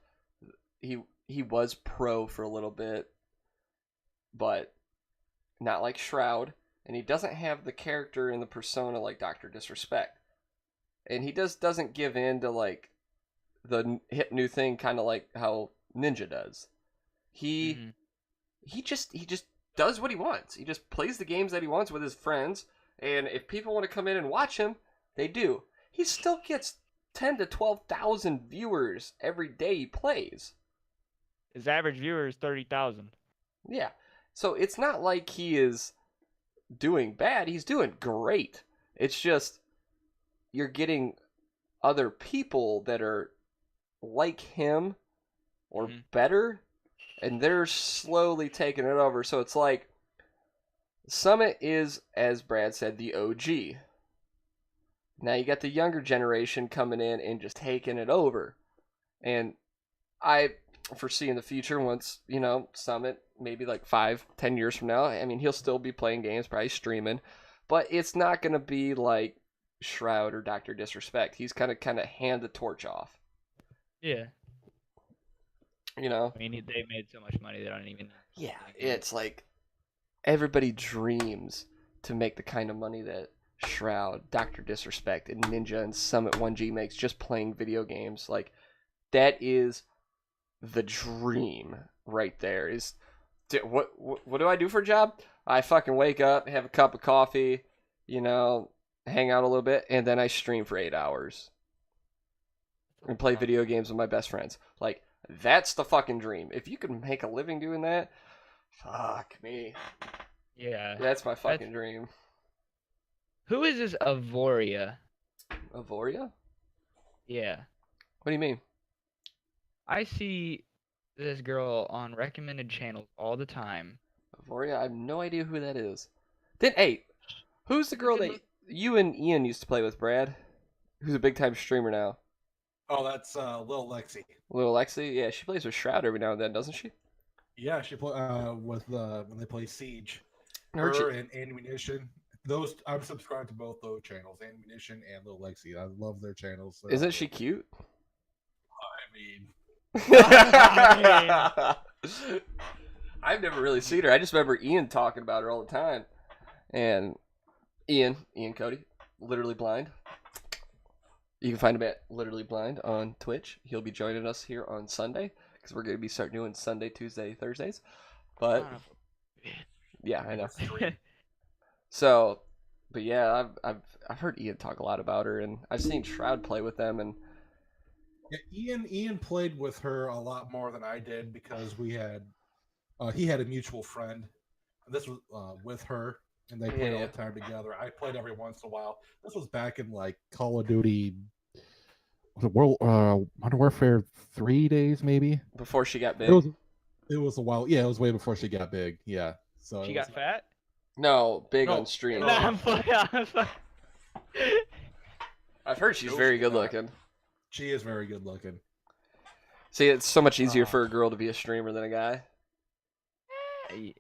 he was pro for a little bit, but not like Shroud, and he doesn't have the character and the persona like Dr. Disrespect. And he doesn't give in to like the hip new thing, kind of like how Ninja does. He just does what he wants. He just plays the games that he wants with his friends, and if people want to come in and watch him, they do. He still gets 10 to 12,000 viewers every day he plays.
His average viewer is 30,000.
Yeah. So it's not like he is doing bad. He's doing great. It's just you're getting other people that are like him or better, and they're slowly taking it over. So it's like Summit is, as Brad said, the OG. Now you got the younger generation coming in and just taking it over. And I foresee in the future, once, you know, Summit, maybe like 5-10 years from now, I mean, he'll still be playing games, probably streaming, but it's not going to be like Shroud or Dr. Disrespect. He's kind of hand the torch off.
Yeah.
You know?
I mean, they made so much money they don't even.
Yeah, it's like everybody dreams to make the kind of money that Shroud, Dr. Disrespect, and Ninja and Summit 1G makes just playing video games. Like, that is the dream right there. Is what do I do for a job? I fucking wake up, have a cup of coffee, you know, hang out a little bit, and then I stream for 8 hours and play video games with my best friends. Like, that's the fucking dream. If you can make a living doing that, fuck me.
Yeah.
That's my fucking dream.
Who is this Avoria?
Avoria?
Yeah.
What do you mean?
I see this girl on recommended channels all the time.
Avoria? I have no idea who that is. Hey, who's the girl that you and Ian used to play with, Brad? Who's a big time streamer now?
Oh, that's Lil Lexi.
Little Lexi? Yeah, she plays with Shroud every now and then, doesn't she?
Yeah, she play with when they play Siege.
Heard
Her and Ammunition. Those I'm subscribed to both those channels, Ammunition and Lil Lexi. I love their channels.
Isn't she cute?
I mean,
I've never really seen her. I just remember Ian talking about her all the time. And Ian Cody, Literally Blind. You can find him at Literally Blind on Twitch. He'll be joining us here on Sunday because we're going to start doing Sunday, Tuesday, Thursdays. But yeah, I know. So, but yeah, I've heard Ian talk a lot about her, and I've seen Shroud play with them, and
yeah, Ian played with her a lot more than I did because we had he had a mutual friend. This was with her, and they played all the time together. I played every once in a while. This was back in like Call of Duty, was it Modern Warfare 3 days maybe
before she got big.
It was a while. Yeah, it was way before she got big. Yeah, so
She got fat?
No, big on stream.
Nah, I'm playing.
I've heard she's very good looking.
She is very good looking.
See, it's so much easier for a girl to be a streamer than a guy.
I'm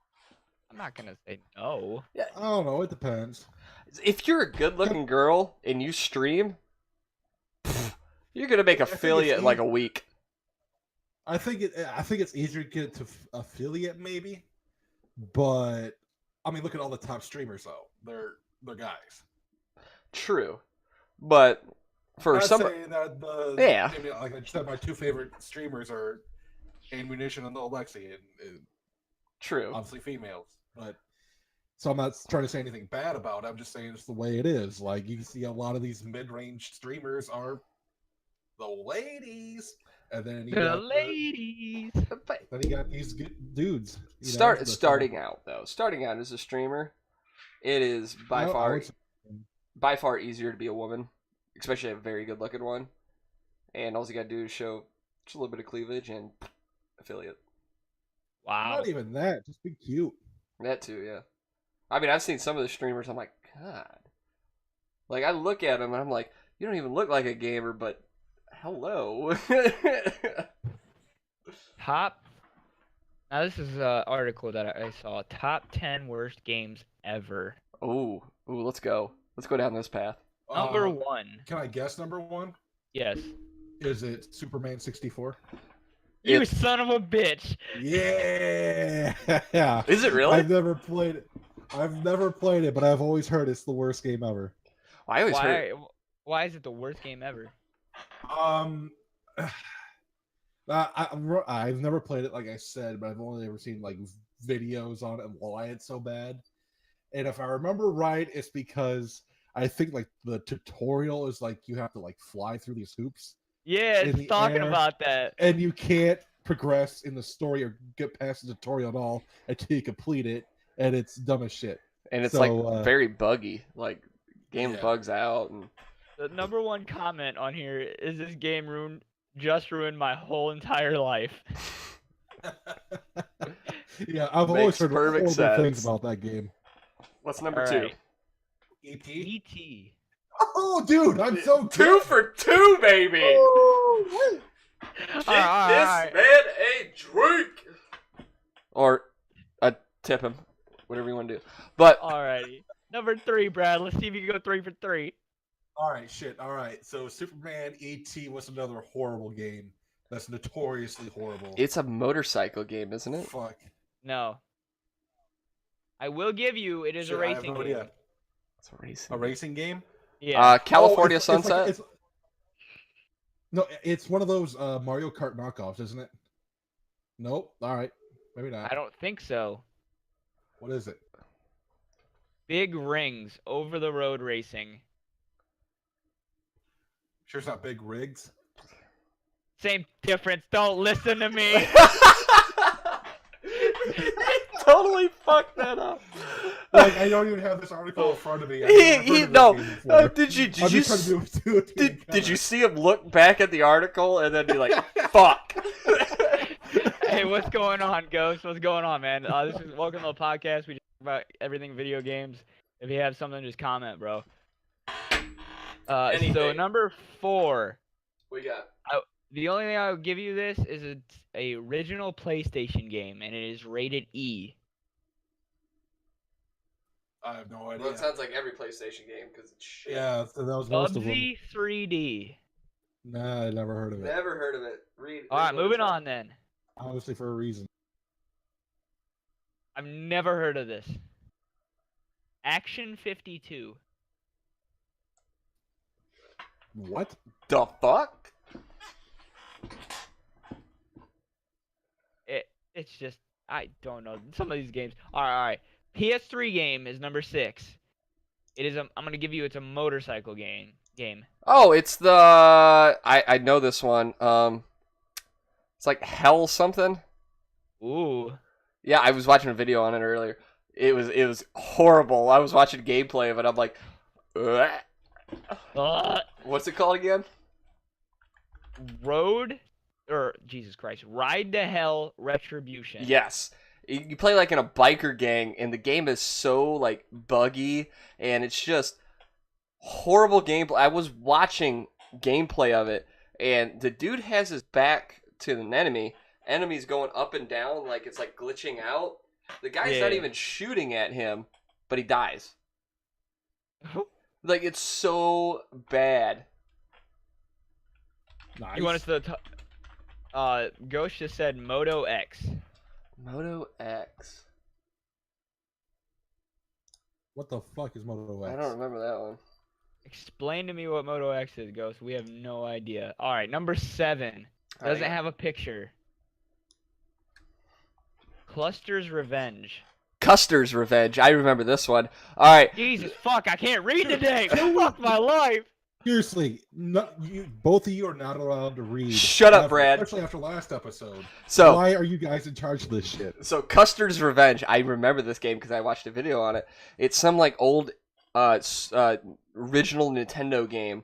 not gonna say no.
Yeah,
I don't know. It depends.
if you're a good looking girl and you stream, You're gonna make
it's
affiliate in like a week.
I think it's easier to get to affiliate maybe, but I mean, look at all the top streamers though. They're guys.
True, but for
Not
some,
saying that
yeah.
I mean, like I said, my two favorite streamers are Ammunition and Alexi, and
True.
obviously females. But so I'm not trying to say anything bad about it. I'm just saying it's the way it is. Like you can see a lot of these mid-range streamers are the ladies, and then you got
ladies.
then you got these good dudes.
Starting out as a streamer, it is by far easier to be a woman, especially a very good looking one. And all you gotta do is show just a little bit of cleavage and affiliate.
Wow.
Not even that. Just be cute.
That too, yeah. I mean, I've seen some of the streamers. I'm like, God. Like I look at them and I'm like, you don't even look like a gamer, but hello.
Top. Now this is an article that I saw. Top 10 worst games ever.
Ooh, let's go. Let's go down this path.
Number 1.
Can I guess number 1?
Yes.
Is it Superman 64?
You son of a bitch.
Yeah.
Is it really?
I've never played it, but I've always heard it's the worst game ever.
I always heard.
Why is it the worst game ever?
I've never played it, like I said, but I've only ever seen like videos on it and why it's so bad. And if I remember right, it's because I think like the tutorial is like you have to like fly through these hoops.
Yeah, it's talking about that.
And you can't progress in the story or get past the tutorial at all until you complete it, and it's dumb as shit.
And it's like very buggy. Like game bugs out. And
the number 1 comment on here is this game ruined my whole entire life.
Yeah, I've always heard
perfect
horrible things about that game.
What's number 2?
E.T.
E.T.
Oh, dude, I'm so good.
2 for 2, baby.
Oh,
Get this man a drink, or tip him, whatever you want to do. But
alrighty, number 3, Brad. Let's see if you can go 3 for 3.
All right, shit. All right, so Superman E.T. was another horrible game. That's notoriously horrible.
It's a motorcycle game, isn't it?
Fuck.
No. I will give you. It is a racing game.
It's a racing.
A racing game.
Yeah.
California Sunset.
No, it's one of those Mario Kart knockoffs, isn't it? Nope. All right, maybe not.
I don't think so.
What is it?
Big Rings over the road racing.
Sure, it's not Big Rigs.
Same difference. Don't listen to me.
Totally fucked that up.
Like I don't even have this article in front of me.
Did you see him look back at the article and then be like, "Fuck"?
Hey, what's going on, Ghost? What's going on, man? This is welcome to the podcast. We talk about everything video games. If you have something, just comment, bro. So number 4.
We got.
The only thing I'll give you this is it's a original PlayStation game, and it is rated E.
I have no idea.
Well, it sounds like every PlayStation game because it's shit.
Yeah, so that was most of them.
PUBG 3D.
Nah, I never heard of it.
Never heard of it.
All right, moving on then.
Obviously for a reason.
I've never heard of this. Action 52.
What?
The fuck?
It's just, I don't know. Some of these games. All right. PS3 game is number 6. It is I'm gonna give you. It's a motorcycle game.
Oh, it's the I know this one. It's like Hell something.
Ooh.
Yeah, I was watching a video on it earlier. It was horrible. I was watching gameplay of it. I'm like, what's it called again?
Jesus Christ, Ride to Hell Retribution.
Yes. You play like in a biker gang, and the game is so like buggy, and it's just horrible gameplay. I was watching gameplay of it, and the dude has his back to an enemy's going up and down like it's like glitching out. The guy's not even shooting at him, but he dies. Like, it's so bad.
Nice.
You want us to? Ghost just said Moto X.
Moto X.
What the fuck is Moto X?
I don't remember that one.
Explain to me what Moto X is, Ghost. We have no idea. All right, number 7 doesn't have a picture. Cluster's Revenge.
Custer's Revenge. I remember this one. All right.
Jesus fuck! I can't read today. Fuck my life.
Seriously, both of you are not allowed to read.
Shut up, Brad.
Especially after last episode.
So
why are you guys in charge of this shit?
So Custer's Revenge. I remember this game because I watched a video on it. It's some like old, original Nintendo game,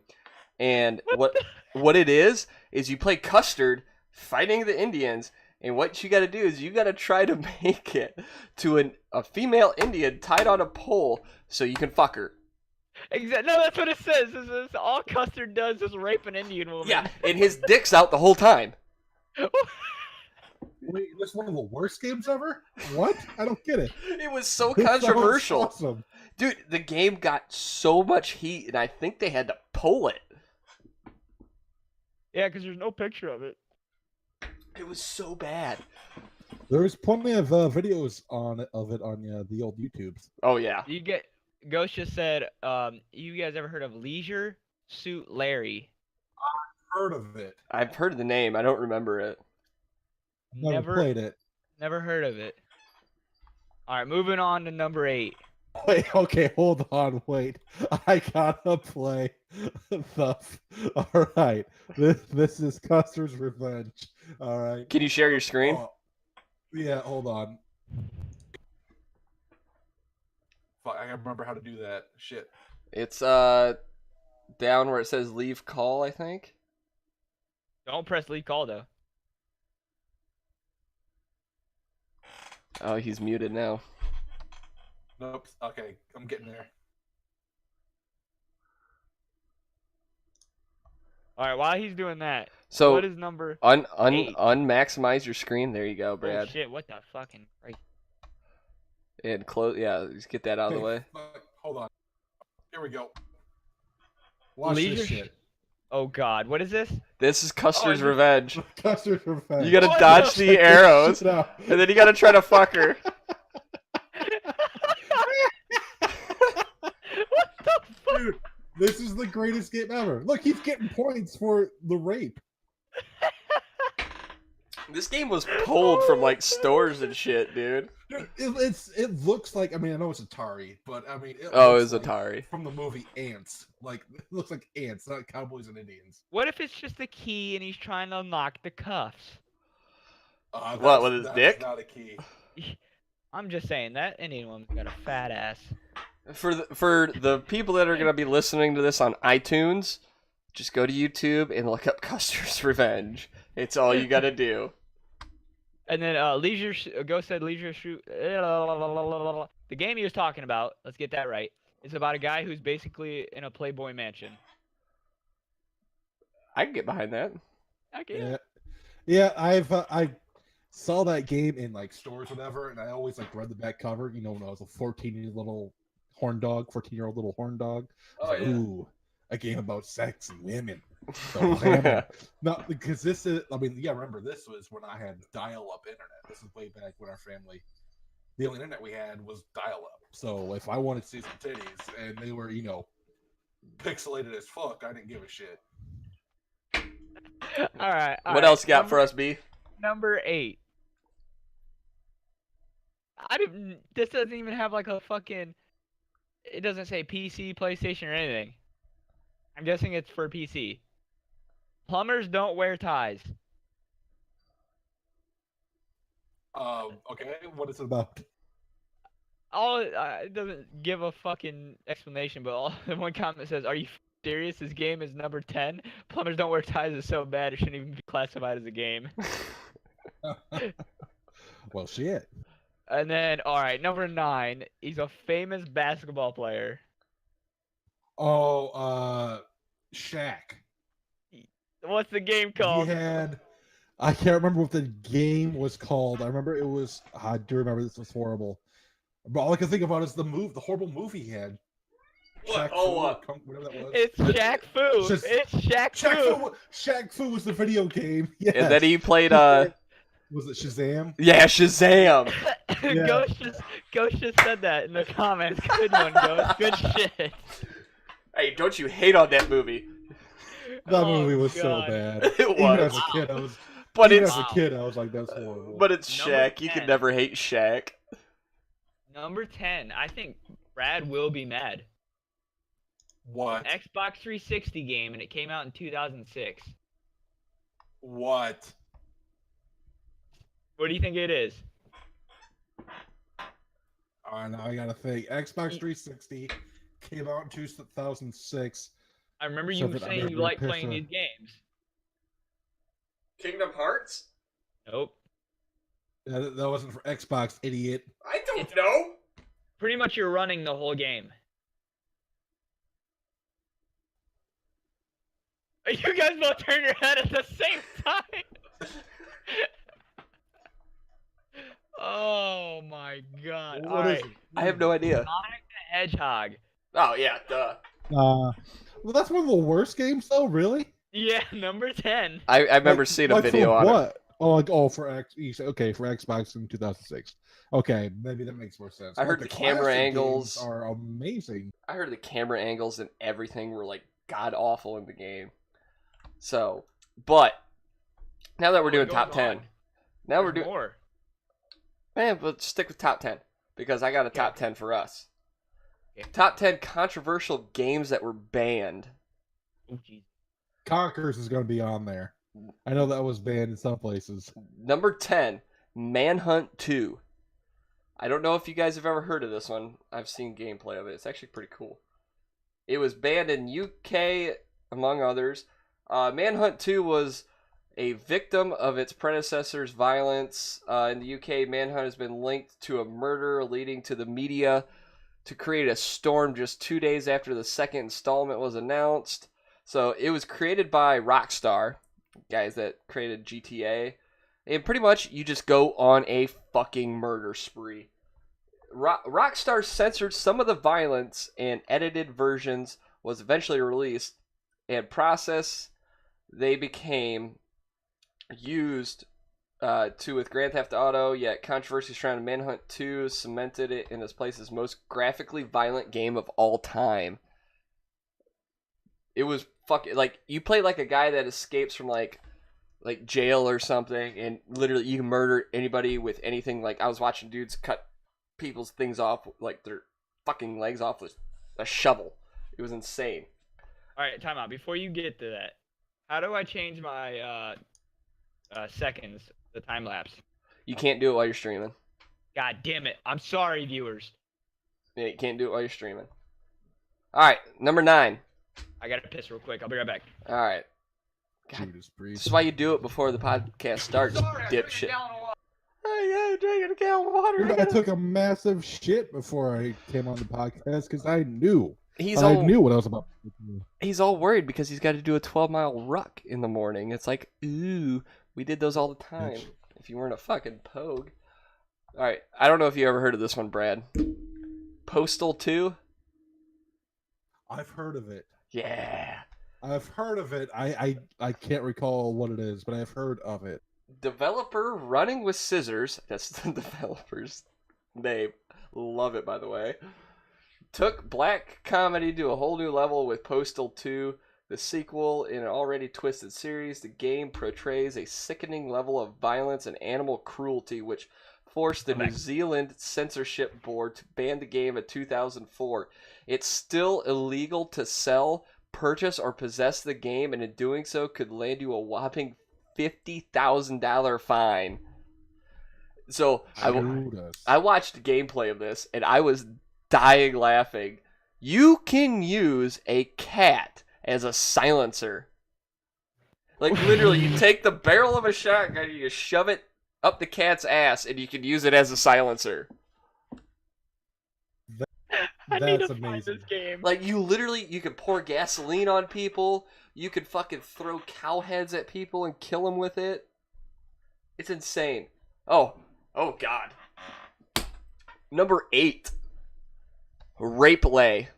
and what it is you play Custard fighting the Indians. And what you got to do is you got to try to make it to a female Indian tied on a pole so you can fuck her.
Exactly. No, that's what it says. This is all Custard does is rape an Indian woman.
Yeah, and his dick's out the whole time.
Wait, this is one of the worst games ever? What? I don't get it.
It was so controversial.
Awesome.
Dude, the game got so much heat, and I think they had to pull it.
Yeah, because there's no picture of it.
It was so bad.
There's plenty of videos of it on the old YouTubes.
Oh yeah.
Ghost just said, you guys ever heard of Leisure Suit Larry?
I've heard of it.
I've heard the name. I don't remember it.
Never played it.
Never heard of it. All right, moving on to number 8.
Wait, okay, hold on, wait. I gotta play the. All right, this is Custer's Revenge. All right.
Can you share your screen?
Oh, yeah, hold on. Fuck, I gotta remember how to do that. Shit.
It's down where it says leave call, I think.
Don't press leave call though.
Oh, he's muted now.
Nope. Okay, I'm getting there.
All right, while he's doing that,
So
what is number?
8?
Unmaximize
your screen. There you go, Brad.
Oh shit! What the fucking? Christ.
And close. Yeah, just get that out of the way.
Hold on. Here we go. Watch
Leisure
this shit.
Oh god, what is this?
This is Custer's Revenge.
Custer's Revenge.
You gotta
Oh,
dodge
no.
the arrows,
Shut up.
and then you gotta try to fuck her.
What the fuck?
Dude, this is the greatest game ever. Look, he's getting points for the rape.
This game was pulled from like stores and shit, dude.
Dude, it looks like, I mean, I know it's Atari, but I mean,
Oh, it
looks
was
like
Atari.
from the movie Ants. Like, it looks like ants, not cowboys and Indians.
What if it's just a key and he's trying to unlock the cuffs?
What, with his
that's
dick?
Not a key.
I'm just saying that Indian woman's got a fat ass.
For the people that are gonna be listening to this on iTunes, just go to YouTube and look up Custer's Revenge. It's all you gotta do.
And then Ghost said Leisure Shoot. The game he was talking about, let's get that right, is about a guy who's basically in a Playboy mansion.
I can get behind that.
Okay.
Yeah, I saw that game in like stores or whatever, and I always like read the back cover. You know, when I was a 14-year-old little horn dog.
Oh, yeah.
Ooh, a game about sex and women. So, no, because this is, I mean, yeah, remember, this was when I had dial-up internet. This is way back when our family, the only internet we had was dial-up. So if I wanted to see some titties and they were, you know, pixelated as fuck, I didn't give a shit.
All right.
What else you got for us, B?
Number 8. This doesn't even have like a fucking. It doesn't say PC, PlayStation, or anything. I'm guessing it's for PC. Plumbers don't wear ties.
Okay, what is it about?
It doesn't give a fucking explanation, but one comment says, "Are you serious? This game is number 10. Plumbers don't wear ties is so bad it shouldn't even be classified as a game."
Well, shit.
And then, all right, number 9. He's a famous basketball player.
Oh, Shaq.
What's the game called?
He had, I can't remember what the game was called. I remember it was, I do remember this was horrible. But all I can think about is the horrible movie he had. Shaq
Oh,
Fu, or Kung, whatever that was.
It's Shaq Fu.
Just-
It's Shaq
Shaq
Fu.
Fu. Shaq Fu was the video game. Yes.
And then he played
Was it Shazam?
yeah, Shazam.
Yeah.
Ghost just said that in the comments. Good one, Ghost. Good shit.
Hey, don't you hate on that movie?
That
Oh,
movie was so
God.
bad.
It
Even
was.
as a kid, I was.
But
even
it's
as a kid, I was like, "That's horrible."
but it's
Number
Shaq. You can
10.
never hate Shaq.
Number 10. I think Brad will be mad.
What?
Xbox 360 game, and it came out in 2006.
What?
What do you think it is?
Now I gotta think. Xbox 360 came out in 2006.
I remember
So
you
that I
saying
better
you
be
like
pissed
playing
off.
these games.
Kingdom Hearts?
Nope.
That wasn't for Xbox, idiot.
I don't know.
Pretty much you're running the whole game. You guys both turn your head at the same time. Oh my god.
What
All
is
right.
it?
I have no idea.
Sonic the Hedgehog.
Oh yeah, duh.
Well, that's one of the worst games, though. Really?
Yeah, number 10.
I remember
Like-
seeing a
like
video
for
on it.
what? Oh, like for X. Okay, for Xbox in 2006. Okay, maybe that makes more sense.
I heard
Like,
the camera
classic
angles-
games are amazing.
I heard the camera angles and everything were like god awful in the game. So, but now that we're doing
What
top
goes
10,
on?
now we're
There's
doing.
more.
Man, but stick with top 10 because I got a top 10 for us.
Okay.
Top 10 controversial games that were banned.
Oh, jeez.
Conkers is going to be on there. I know that was banned in some places.
Number 10, Manhunt 2. I don't know if you guys have ever heard of this one. I've seen gameplay of it. It's actually pretty cool. It was banned in UK, among others. Manhunt 2 was a victim of its predecessor's violence. In the UK, Manhunt has been linked to a murder, leading to the media to create a storm just 2 days after the second installment was announced. So it was created by Rockstar, guys that created GTA. And pretty much you just go on a fucking murder spree. Rockstar censored some of the violence and edited versions was eventually released. And process they became used with Grand Theft Auto, yet controversy surrounding Manhunt 2 cemented it in its place as most graphically violent game of all time. It was fucking like you play like a guy that escapes from like jail or something, and literally you can murder anybody with anything. Like I was watching dudes cut people's things off, like their fucking legs off with a shovel. It was insane.
All right, time out. Before you get to that, how do I change my seconds, the time lapse?
You can't do it while you're streaming.
God damn it! I'm sorry, viewers.
Yeah, you can't do it while you're streaming. All right, number 9.
I gotta piss real quick. I'll be right back.
All right, God,
Judas
this
Priest.
is why you do it before the podcast starts, dipshit. Hey, yeah, drinking a gallon of water.
Dude, I took a massive shit before I came on the podcast because I knew.
He's
I
all
knew what I was about to do.
he's all worried because he's got to do a 12-mile ruck in the morning. It's like, ooh, we did those all the time. If you weren't a fucking pogue. All right, I don't know if you ever heard of this one, Brad. Postal 2.
I've heard of it.
Yeah.
I've heard of it. I can't recall what it is, but I've heard of it.
Developer Running with Scissors. That's the developer's name. Love it, by the way. Took black comedy to a whole new level with Postal 2, the sequel in an already twisted series. The game portrays a sickening level of violence and animal cruelty, which forced the New Zealand censorship board to ban the game in 2004. It's still illegal to sell, purchase, or possess the game, and in doing so could land you a whopping $50,000 fine. So I watched gameplay of this, and I was dying laughing. You can use a cat as a silencer. Like literally, you take the barrel of a shotgun, you shove it up the cat's ass, and you can use it as a silencer.
I need to
That's
find
amazing.
this game.
Like you could pour gasoline on people. You could fucking throw cow heads at people and kill them with it. It's insane. Oh God. Number 8. Rape Lay.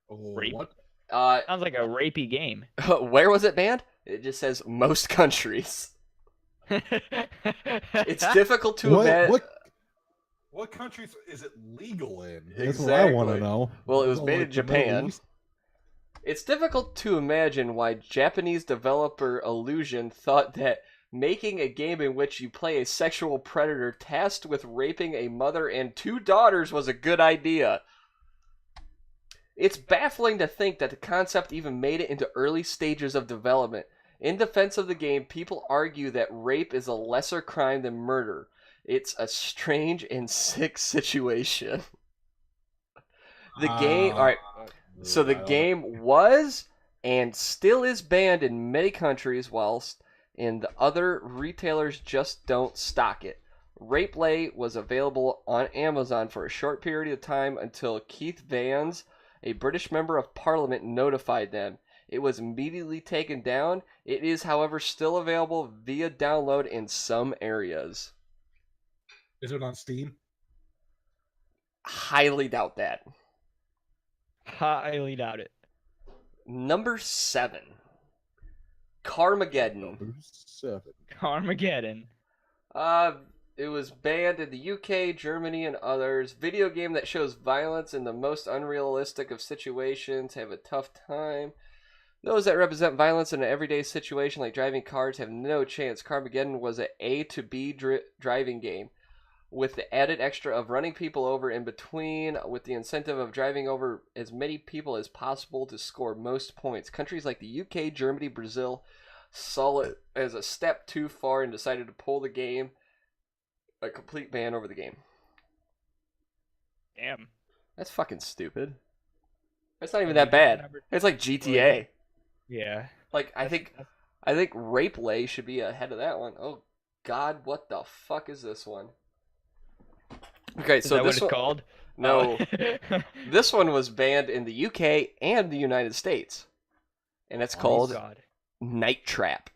Rape.
What?
Sounds like a rapey game.
Where was it banned? It just says most countries. It's difficult to imagine.
What countries is it legal in?
That's what I want to
Exactly.
know.
Well, it was
Is
made in
like the Middle
Japan.
East?
It's difficult to imagine why Japanese developer Illusion thought that making a game in which you play a sexual predator tasked with raping a mother and 2 daughters was a good idea. It's baffling to think that the concept even made it into early stages of development. In defense of the game, people argue that rape is a lesser crime than murder. It's a strange and sick situation. The game, alright, so the game was and still is banned in many countries, whilst in the other retailers just don't stock it. Rapeplay was available on Amazon for a short period of time until Keith Vans, a British member of Parliament, notified them. It was immediately taken down. It is, however, still available via download in some areas.
Is it on Steam?
Highly doubt that.
Highly doubt it.
Number 7. Carmageddon.
Number 7.
Armageddon.
It was banned in the UK, Germany, and others. Video game that shows violence in the most unrealistic of situations have a tough time. Those that represent violence in an everyday situation like driving cars have no chance. Carmageddon was an A to B driving game, with the added extra of running people over in between, with the incentive of driving over as many people as possible to score most points. Countries like the UK, Germany, Brazil saw it as a step too far and decided to pull the game a complete ban over the game.
Damn.
That's fucking stupid. That's not even that bad. It's like GTA.
Yeah.
Like I think Rapeplay should be ahead of that one. Oh God, what the fuck is this one? Okay,
Is
so
that
this
what it's
one,
called?
no,
Oh.
this one was banned in the UK and the United States, and it's called
God.
Night Trap.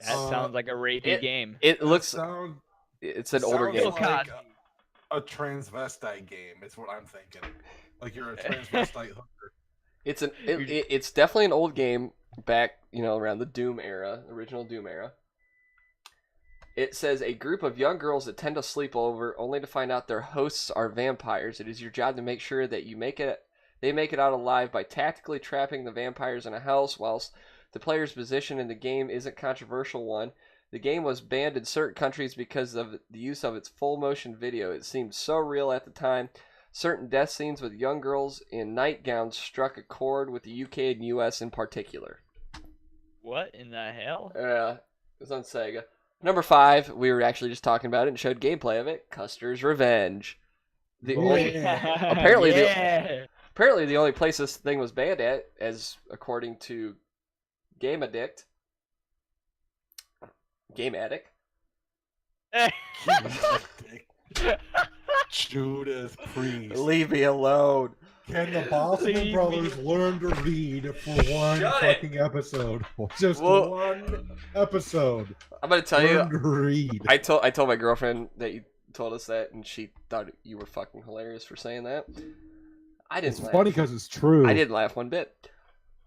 That sounds like a rapey game.
It looks.
Sound
It's an older
sounds
game.
like a transvestite game. Is what I'm thinking. Like you're a transvestite hooker.
It's definitely an old game back, around the Doom era, original Doom era. It says a group of young girls attend a sleepover only to find out their hosts are vampires. It is your job to make sure that they make it out alive by tactically trapping the vampires in a house. Whilst the player's position in the game isn't a controversial one, the game was banned in certain countries because of the use of its full motion video. It seemed so real at the time. Certain death scenes with young girls in nightgowns struck a chord with the UK and US in particular.
What in the hell?
It was on Sega. Number 5, we were actually just talking about it and showed gameplay of it. Custer's Revenge. Apparently the only place this thing was banned at, as according to Game Addict.
Judas Priest.
Leave me alone.
Can the Boston Brothers learn to read for one fucking episode? Just one episode.
I'm gonna tell
Learn to read.
I told my girlfriend that you told us that, and she thought you were fucking hilarious for saying that. I didn't.
It's
laugh.
funny because it's true.
I didn't laugh one bit.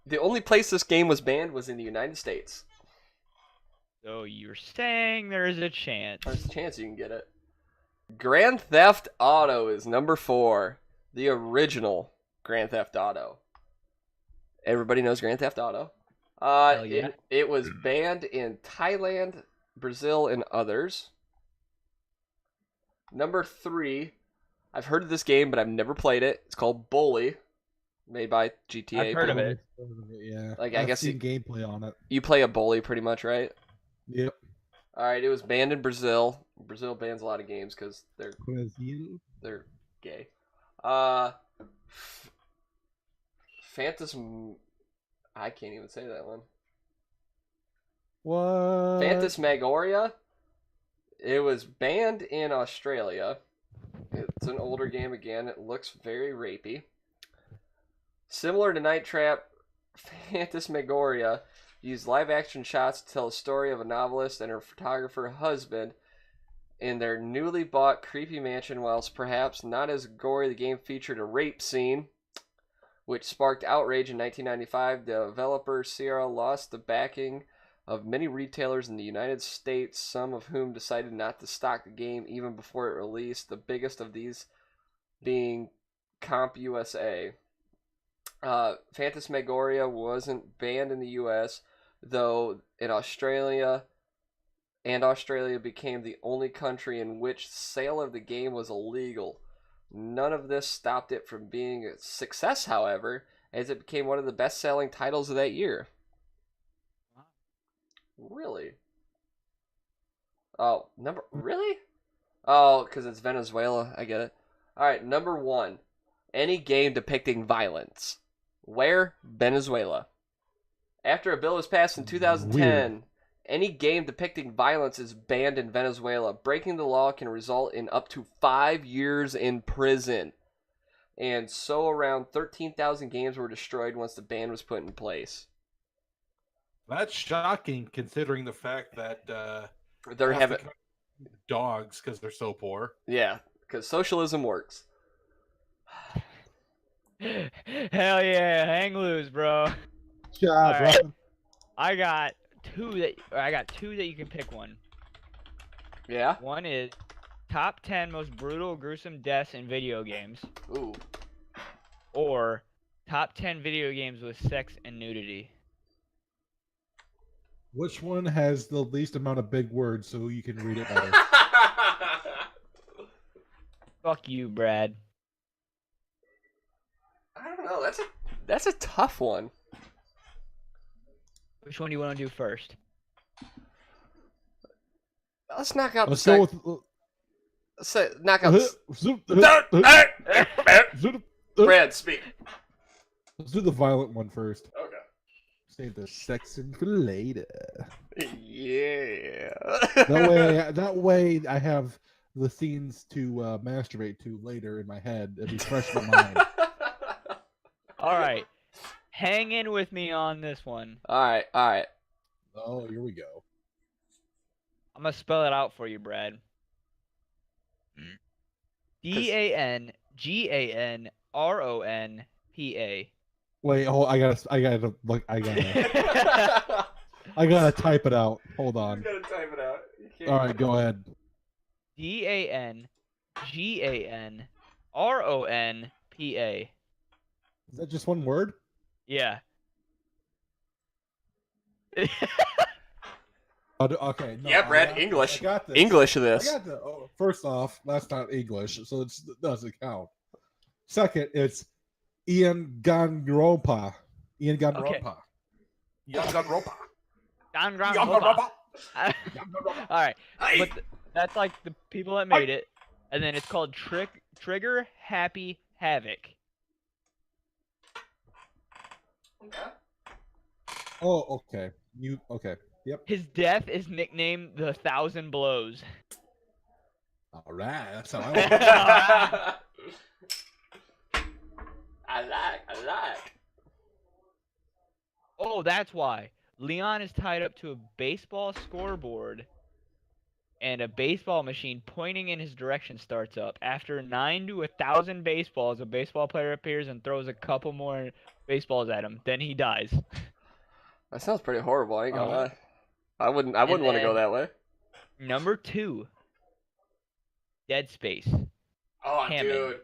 The only place this game was banned was in the United States.
So you're saying there's a chance?
There's a chance you can get it. Grand Theft Auto is number 4. The original Grand Theft Auto. Everybody knows Grand Theft Auto.
Hell yeah.
It was banned in Thailand, Brazil, and others. Number 3. I've heard of this game, but I've never played it. It's called Bully, made by GTA.
I've heard of it.
Yeah.
Like, I guess
seen gameplay on it.
You play a bully pretty much, right?
Yep.
Alright, it was banned in Brazil. Brazil bans a lot of games because they're gay. Phantasm... I can't even say that one.
What?
Phantasmagoria. It was banned in Australia. It's an older game again. It looks very rapey. Similar to Night Trap, Phantasmagoria used live-action shots to tell a story of a novelist and her photographer husband in their newly bought creepy mansion. Whilst perhaps not as gory, the game featured a rape scene which sparked outrage in 1995. The developer Sierra lost the backing of many retailers in the United States, some of whom decided not to stock the game even before it released, the biggest of these being Comp USA. Phantasmagoria wasn't banned in the US, though in Australia became the only country in which sale of the game was illegal. None of this stopped it from being a success, however, as it became one of the best-selling titles of that year. Really? Oh, really? Oh, because it's Venezuela. I get it. Alright, number 1. Any game depicting violence. Where? Venezuela. After a bill was passed in 2010,
Weird.
any game depicting violence is banned in Venezuela. Breaking the law can result in up to 5 years in prison. And so around 13,000 games were destroyed once the ban was put in place.
That's shocking considering the fact that
They're
half
having...
the country dogs because they're so poor.
Yeah, because socialism works.
Hell yeah, hang loose, bro.
Job,
Alright.
Robin.
I got two that you can pick one.
Yeah?
One is top 10 most brutal, gruesome deaths in video games,
Ooh.
or top 10 video games with sex and nudity.
Which one has the least amount of big words so you can read it better?
Fuck you, Brad.
I don't know. That's a tough one.
Which one do you want to do first?
Let's knock out
Let's
the
go
knock out
with
Brad, speak.
Let's do the violent one first.
Okay.
Save the section for later.
Yeah.
That way I have the scenes to masturbate to later in my head. It'll be fresh in my mind.
Alright. Hang in with me on this one.
Alright.
Oh, here we go.
I'm going to spell it out for you, Brad. DANGANRONPA.
Wait, I gotta type it out. Hold on.
You gotta type it out.
All right, go ahead.
DANGANRONPA.
Is that just one word?
Yeah.
Okay. No,
Yeah, Brad, English.
I got this.
English
I
this.
got the. Oh, first off, that's not English, so it doesn't count. Second, it's Ian Ganropa. Ian Ganropa.
Okay.
Ian Ganropa.
Alright. But that's like the people that made it. And then it's called Trigger Happy Havoc.
Okay.
Oh, okay. Okay. Yep.
His death is nicknamed the 1,000 Blows.
All right. That's how I like.
I like.
Oh, that's why. Leon is tied up to a baseball scoreboard, and a baseball machine pointing in his direction starts up. After 9 to 1,000 baseballs, a baseball player appears and throws a couple more baseballs at him. Then he dies.
That sounds pretty horrible. I ain't gonna lie. I wouldn't want to go that way.
Number 2, Dead Space.
Oh,
Hammond.
dude.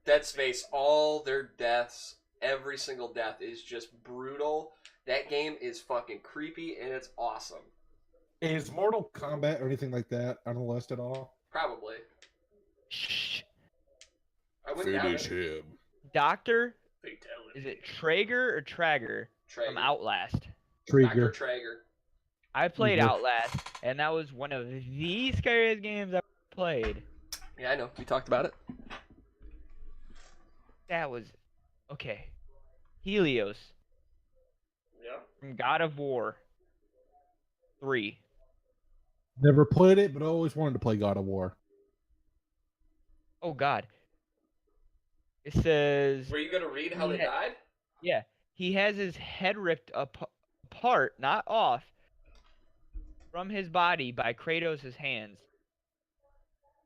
Dead Space, all their deaths, every single death is just brutal. That game is fucking creepy and it's awesome.
Is Mortal Kombat or anything like that on the list at all?
Probably.
Shh.
I wouldn't doubt it.
him.
Doctor,
Fatality.
is it Traeger or Trager from Outlast?
Trigger.
Dr. Traeger.
I played
Mhm.
Outlast, and that was one of the scariest games I've played.
Yeah, I know. We talked about it.
That was... Okay. Helios
Yeah.
from God of War 3.
Never played it, but I always wanted to play God of War.
Oh, God. It says...
Were you gonna read how they
Yeah.
died?
Yeah. He has his head ripped apart, not off, from his body by Kratos' hands.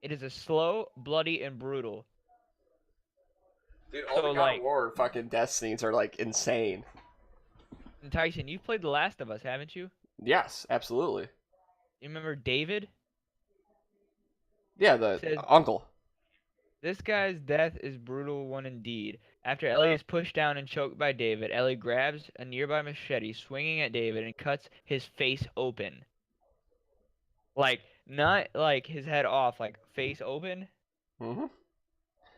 It is a slow, bloody, and brutal.
Dude, all
So,
the God
like-
of War fucking death scenes are like insane.
And Tyson, you played The Last of Us, haven't you?
Yes, absolutely.
You remember David?
Yeah, the
Says-
uncle.
This guy's death is brutal one indeed. After Ellie is pushed down and choked by David, Ellie grabs a nearby machete, swinging at David, and cuts his face open. Like, not like his head off, like face open.
Mm-hmm.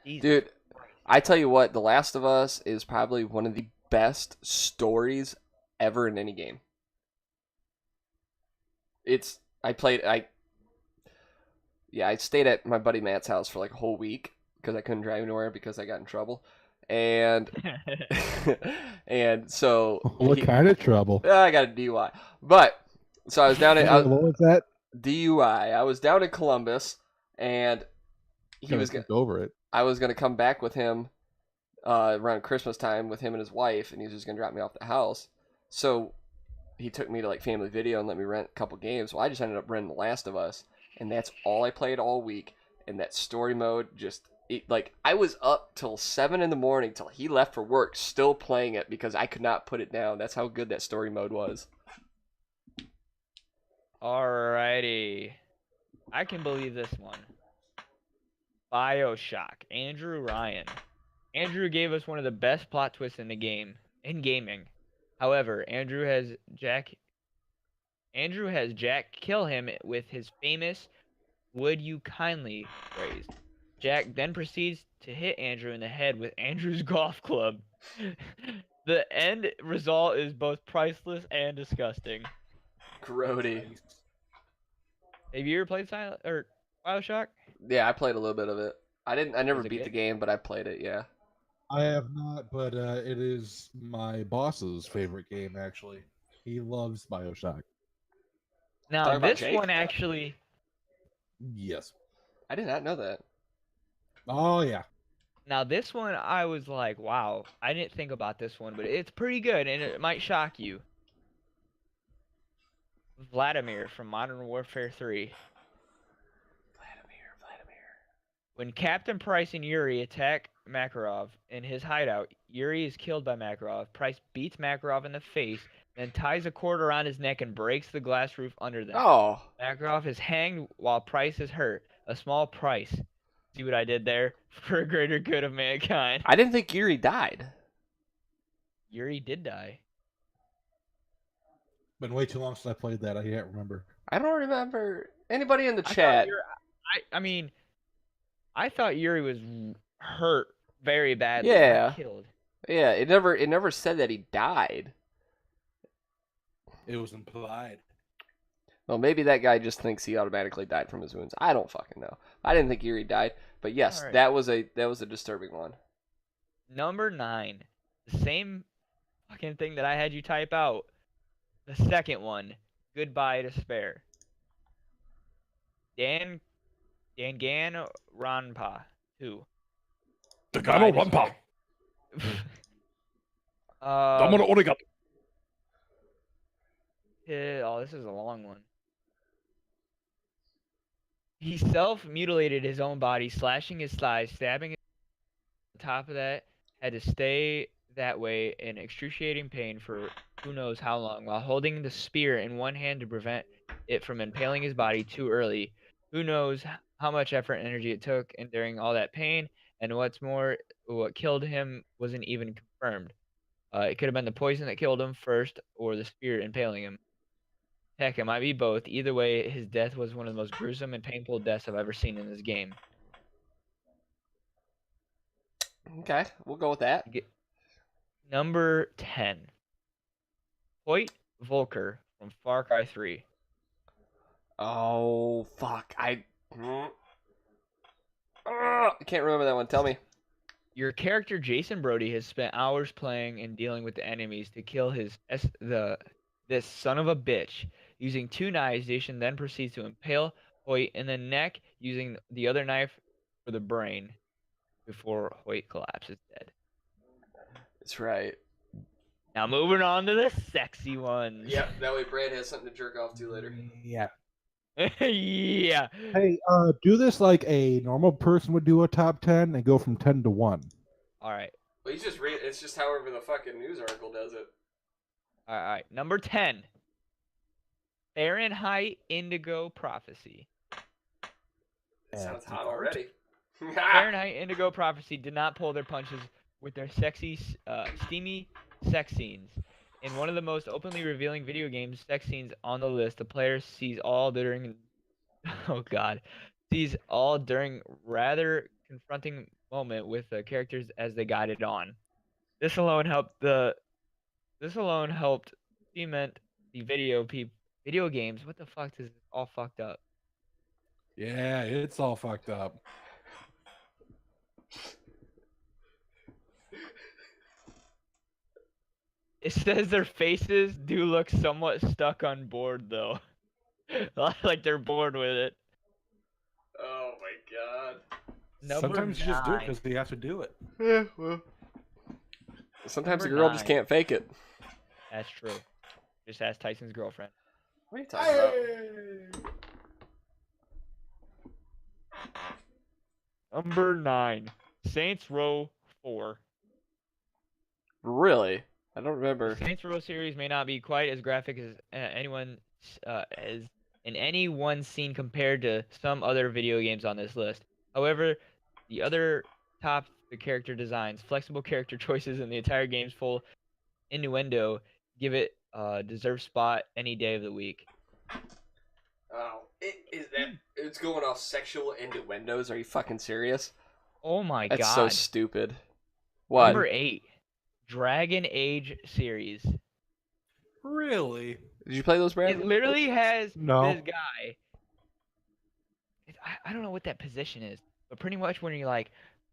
Jesus
Dude,
Christ.
I tell you what, The Last of Us is probably one of the best stories ever in any game. I stayed at my buddy Matt's house for like a whole week because I couldn't drive anywhere because I got in trouble. And and so
What kind of trouble?
I got a DUI. But so I was down at
What was that?
DUI. I was down in Columbus and
Over it.
I was gonna come back with him around Christmas time with him and his wife, and he was just gonna drop me off at the house. So he took me to like Family Video and let me rent a couple games. Well, I just ended up renting The Last of Us, and that's all I played all week. And that story mode I was up till 7 a.m. till he left for work, still playing it because I could not put it down. That's how good that story mode was.
Alrighty. I can believe this one. BioShock. Andrew Ryan. Andrew gave us one of the best plot twists in gaming. However, Andrew has Jack kill him with his famous "Would you kindly" phrase. Jack then proceeds to hit Andrew in the head with Andrew's golf club. The end result is both priceless and disgusting.
Grody.
Have you ever played BioShock?
Yeah, I played a little bit of it. I never
Was it
beat the
good?
game, but I played it, yeah.
I have not, but it is my boss's favorite game, actually. He loves BioShock.
Now,
Talking about
this
Jake?
one actually...
Yes.
I did not know that.
Oh, yeah.
Now, this one, I was like, wow, I didn't think about this one, but it's pretty good, and it might shock you. Vladimir from Modern Warfare 3.
Vladimir.
When Captain Price and Yuri attack Makarov in his hideout, Yuri is killed by Makarov. Price beats Makarov in the face, then ties a cord around his neck and breaks the glass roof under them.
Oh.
Makarov is hanged while Price is hurt. A small price. See what I did there? For a greater good of mankind.
I didn't think Yuri died.
Yuri did die.
Been way too long since I played that. I can't remember.
I don't remember. Anybody in the
I thought
chat?
I thought Yuri was hurt very badly.
Yeah.
Not killed.
Yeah, it never said that he died.
It was implied.
Well, maybe that guy just thinks he automatically died from his wounds. I don't fucking know. I didn't think Yuri died, but yes,
Alright.
that was a disturbing one.
Number 9. The same fucking thing that I had you type out. The second one. Goodbye Despair. Dangan Ranpa 2.
Dagano
Goodbye
Rampa.
Despair.
Origato.
Oh, this is a long one. He self-mutilated his own body, slashing his thighs, stabbing his... On top of that, had to stay that way in excruciating pain for who knows how long, while holding the spear in one hand to prevent it from impaling his body too early. Who knows how much effort and energy it took enduring all that pain, and what's more, what killed him wasn't even confirmed. It could have been the poison that killed him first, or the spear impaling him. Heck, it might be both. Either way, his death was one of the most gruesome and painful deaths I've ever seen in this game.
Okay, we'll go with that.
Number 10. Hoyt Volker from Far Cry 3.
Oh fuck! I can't remember that one. Tell me.
Your character Jason Brody has spent hours playing and dealing with the enemies to kill this son of a bitch. Using 2 knives, Jason then proceeds to impale Hoyt in the neck using the other knife for the brain before Hoyt collapses dead.
That's right.
Now moving on to the sexy ones.
Yep. That way, Brad has something to jerk off to later.
Yeah.
Yeah.
Hey, do this like a normal person would do a top 10 and go from 10 to 1.
All right.
Well, you just read. It's just however the fucking news article does it.
All right. Number 10. Fahrenheit Indigo Prophecy.
It sounds
the
hot
art?
already.
Fahrenheit Indigo Prophecy did not pull their punches with their sexy, steamy sex scenes. In one of the most openly revealing video games sex scenes on the list, the player sees all during oh god, sees all during rather confronting moment with the characters as they guided on. This alone helped cement the video games. What the fuck is all fucked up?
Yeah, it's all fucked up.
It says their faces do look somewhat stuck on board though. Like they're bored with it.
Oh my god.
Number
Sometimes you just do it
9.
because you have to do it.
Yeah, well. Sometimes
Number
a girl just
9.
can't fake it.
That's true. Just ask Tyson's girlfriend.
What are you talking about?
Number 9. Saints Row 4.
Really? I don't remember.
The Saints Row series may not be quite as graphic as as in any one scene compared to some other video games on this list. However, the other top the character designs, flexible character choices, and the entire game's full innuendo give it a deserved spot any day of the week.
Oh, it's going off sexual innuendos. Are you fucking serious?
Oh my
That's
god.
so stupid. What?
Number 8. Dragon Age series.
Really?
Did you play those, Brad?
It literally has
No.
this guy. I don't know what that position is, but pretty much when you're like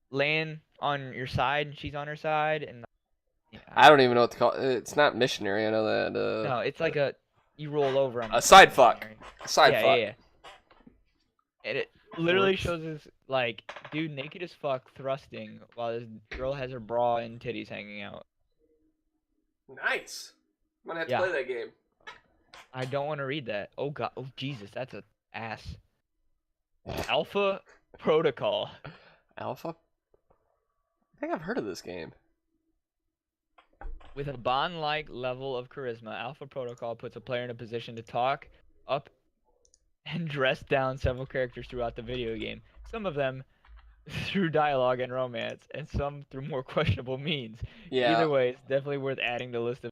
laying on your side and she's on her side, and
I don't even know what to call it. It's not missionary. I know that.
no, it's like you roll over on
A side fuck. A side
yeah,
fuck.
yeah. And it literally shows us like dude naked as fuck thrusting while this girl has her bra and titties hanging out.
Nice. I'm gonna have to
Yeah.
play that game.
I don't want to read that. Oh god. Oh Jesus, that's a ass. Alpha Protocol.
Alpha? I think I've heard of this game.
With a Bond-like level of charisma, Alpha Protocol puts a player in a position to talk up and dress down several characters throughout the video game. Some of them through dialogue and romance, and some through more questionable means.
Yeah.
Either way, it's definitely worth adding to the list of.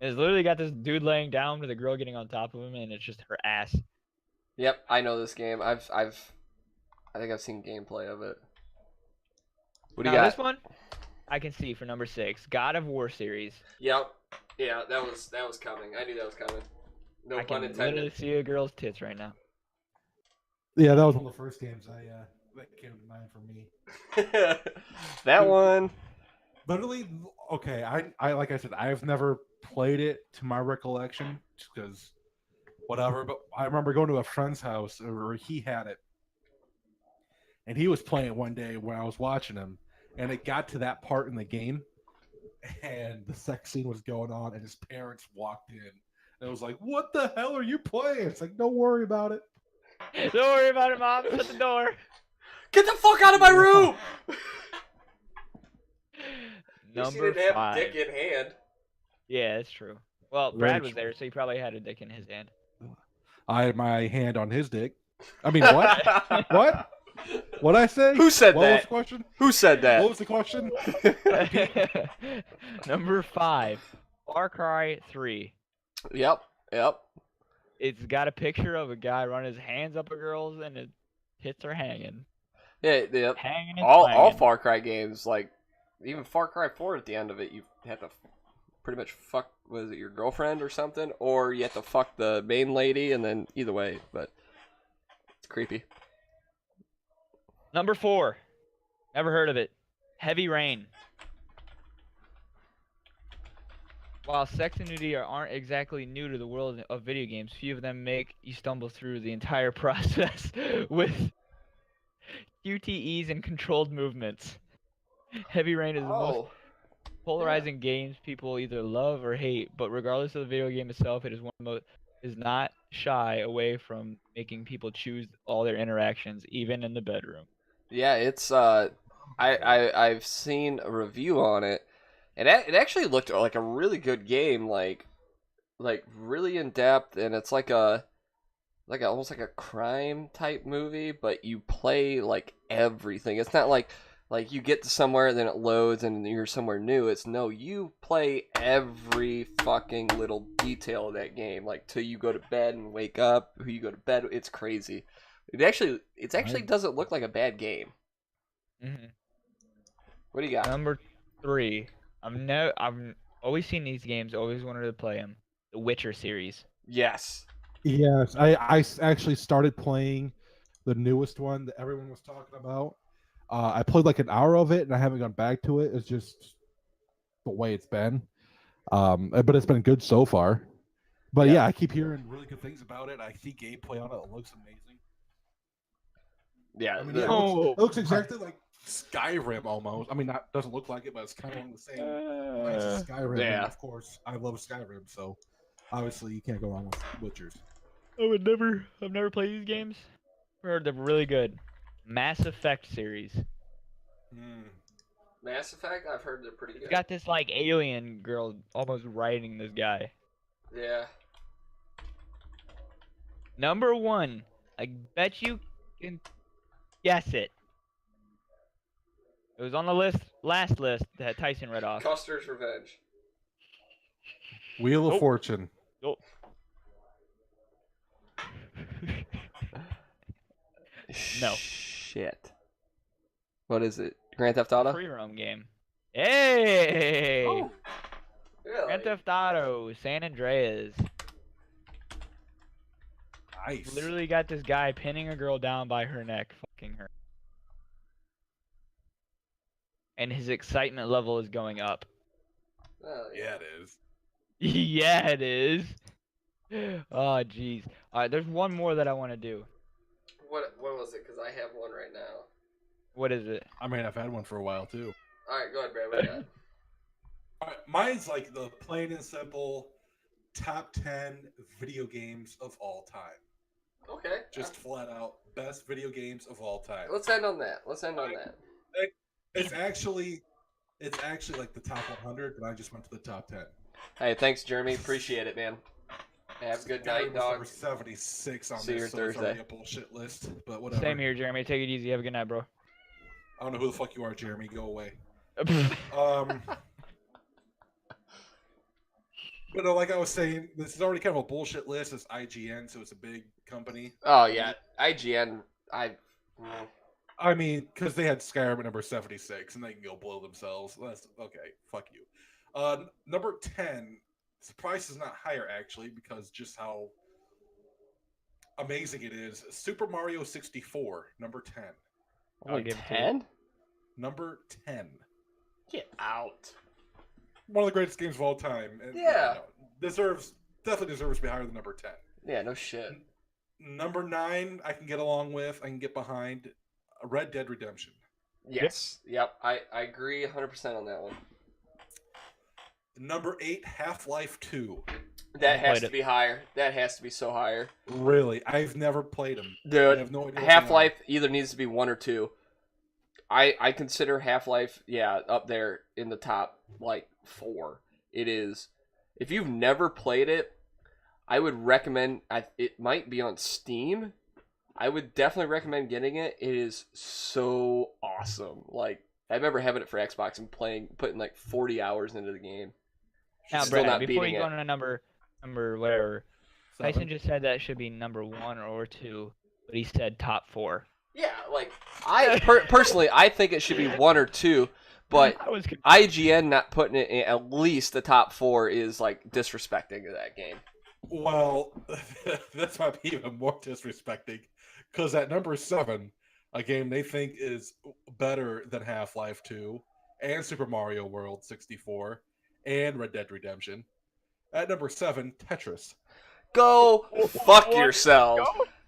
It's literally got this dude laying down with a girl getting on top of him, and it's just her ass.
Yep, I know this game. I think I've seen gameplay of it. What do you
Now
got?
this one, I can see for number 6, God of War series.
Yep. Yeah, that was coming. I knew that was coming. No
I
pun
can literally
intended.
see a girl's tits right now.
Yeah, that was one of the first games that came to mind for me.
That one.
Literally, okay. I like I said, I've never played it to my recollection, just because whatever. But I remember going to a friend's house where he had it, and he was playing it one day when I was watching him, and it got to that part in the game, and the sex scene was going on, and his parents walked in, and it was like, "What the hell are you playing?" It's like, "Don't worry about it."
Don't worry about it, Mom. Shut the door.
Get the fuck out of my room!
Number
didn't have
5.
dick in hand.
Yeah, that's true. Well,
Very
Brad was
true.
there, so he probably had a dick in his hand.
I had my hand on his dick. I mean, what? What? What'd I say?
Who said
What was
that?
the question?
Who said that?
What was the question?
Number 5. Far Cry 3.
Yep.
It's got a picture of a guy running his hands up a girl's, and his tits are hanging.
Yeah.
Hanging and
All
twanging.
Far Cry games, like even Far Cry 4 at the end of it, you have to pretty much fuck, was it your girlfriend or something? Or you have to fuck the main lady, and then either way, but it's creepy.
Number 4. Never heard of it. Heavy Rain. While sex and nudity aren't exactly new to the world of video games, few of them make you stumble through the entire process with QTEs and controlled movements. Heavy Rain is the most polarizing games people either love or hate, but regardless of the video game itself, it is one of the most is not shy away from making people choose all their interactions, even in the bedroom.
Yeah, it's I've seen a review on it, and it actually looked like a really good game, like really in depth, and it's like almost like a crime type movie, but you play like everything. It's not like you get to somewhere and then it loads and you're somewhere new. It's no, you play every fucking little detail of that game, like till you go to bed and wake up, who you go to bed. It's crazy. It actually doesn't look like a bad game.
Mm-hmm.
What do you got?
Number 3. I've always seen these games. Always wanted to play them. The Witcher series.
Yes.
Yes, I actually started playing the newest one that everyone was talking about. I played like an hour of it, and I haven't gone back to it. It's just the way it's been. But it's been good so far. But yeah, I keep hearing really good things about it. I see gameplay on it. It looks amazing.
Yeah.
I mean, it looks exactly like Skyrim almost. I mean, that doesn't look like it, but it's kind of on the same lines as Skyrim.
Yeah.
And of course, I love Skyrim, so obviously you can't go wrong with Witchers.
I've never played these games. Heard they're really good. Mass Effect series.
Mass Effect, I've heard they're pretty good.
It's got this like alien girl almost riding this guy.
Yeah.
Number 1. I bet you can guess it. It was on the last list that Tyson read off.
Custer's Revenge.
Wheel of Fortune.
Nope. No.
Shit. What is it? Grand Theft Auto?
Free roam game. Hey!
Oh, really?
Grand Theft Auto, San Andreas.
Nice.
Literally got this guy pinning a girl down by her neck, fucking her. And his excitement level is going up.
Oh,
Yeah, it is.
Yeah, it is. Oh, jeez. Alright, there's one more that I want to do.
What was it? Because I have one right now.
What is it?
I mean, I've had one for a while too.
All right, go ahead, Brad. What do you got?
All right, mine's like the plain and simple top 10 video games of all time.
Okay.
Just flat out best video games of all time.
Let's end on that.
It's actually like the top 100, but I just went to the top 10.
Hey, thanks, Jeremy. Appreciate it, man. Have a good night,
Number
dog.
76 on
See you
this, so
Thursday.
it's already a bullshit list, but whatever.
Same here, Jeremy. Take it easy. Have a good night, bro.
I don't know who the fuck you are, Jeremy. Go away. But like I was saying, this is already kind of a bullshit list. It's IGN, so it's a big company.
Oh yeah, IGN.
I mean, because they had Skyrim at number 76, and they can go blow themselves. That's okay. Fuck you. Number 10. The price is not higher actually, because just how amazing it is. Super Mario 64, number 10.
I'll give it to you.
10?
Number 10.
Get out.
One of the greatest games of all time. And,
Yeah.
Definitely deserves to be higher than number 10.
Yeah, no shit.
Number 9, I can get along with. I can get behind. Red Dead Redemption.
Yes. Yep. I agree 100% on that one.
Number 8, Half-Life 2.
That has to be higher. That has to be so higher.
Really? I've never played them.
Dude,
I have no idea
Half-Life either needs to be 1 or 2. I consider Half-Life, up there in the top, 4. It is. If you've never played it, I would recommend, it might be on Steam. I would definitely recommend getting it. It is so awesome. I remember having it for Xbox and putting 40 hours into the game.
Now,
Still
Brad,
not
before
beating
you go
it.
on to number whatever,
7.
Tyson just said that should be number 1 or 2, but he said top 4.
Yeah, I personally, I think it should be 1 or 2, but
I was confused.
IGN not putting it in at least the top 4 is disrespecting of that game.
Well, that's might be even more disrespecting, because at number 7, a game they think is better than Half-Life 2 and Super Mario World 64 and Red Dead Redemption. At number 7, Tetris.
Go fuck yourself.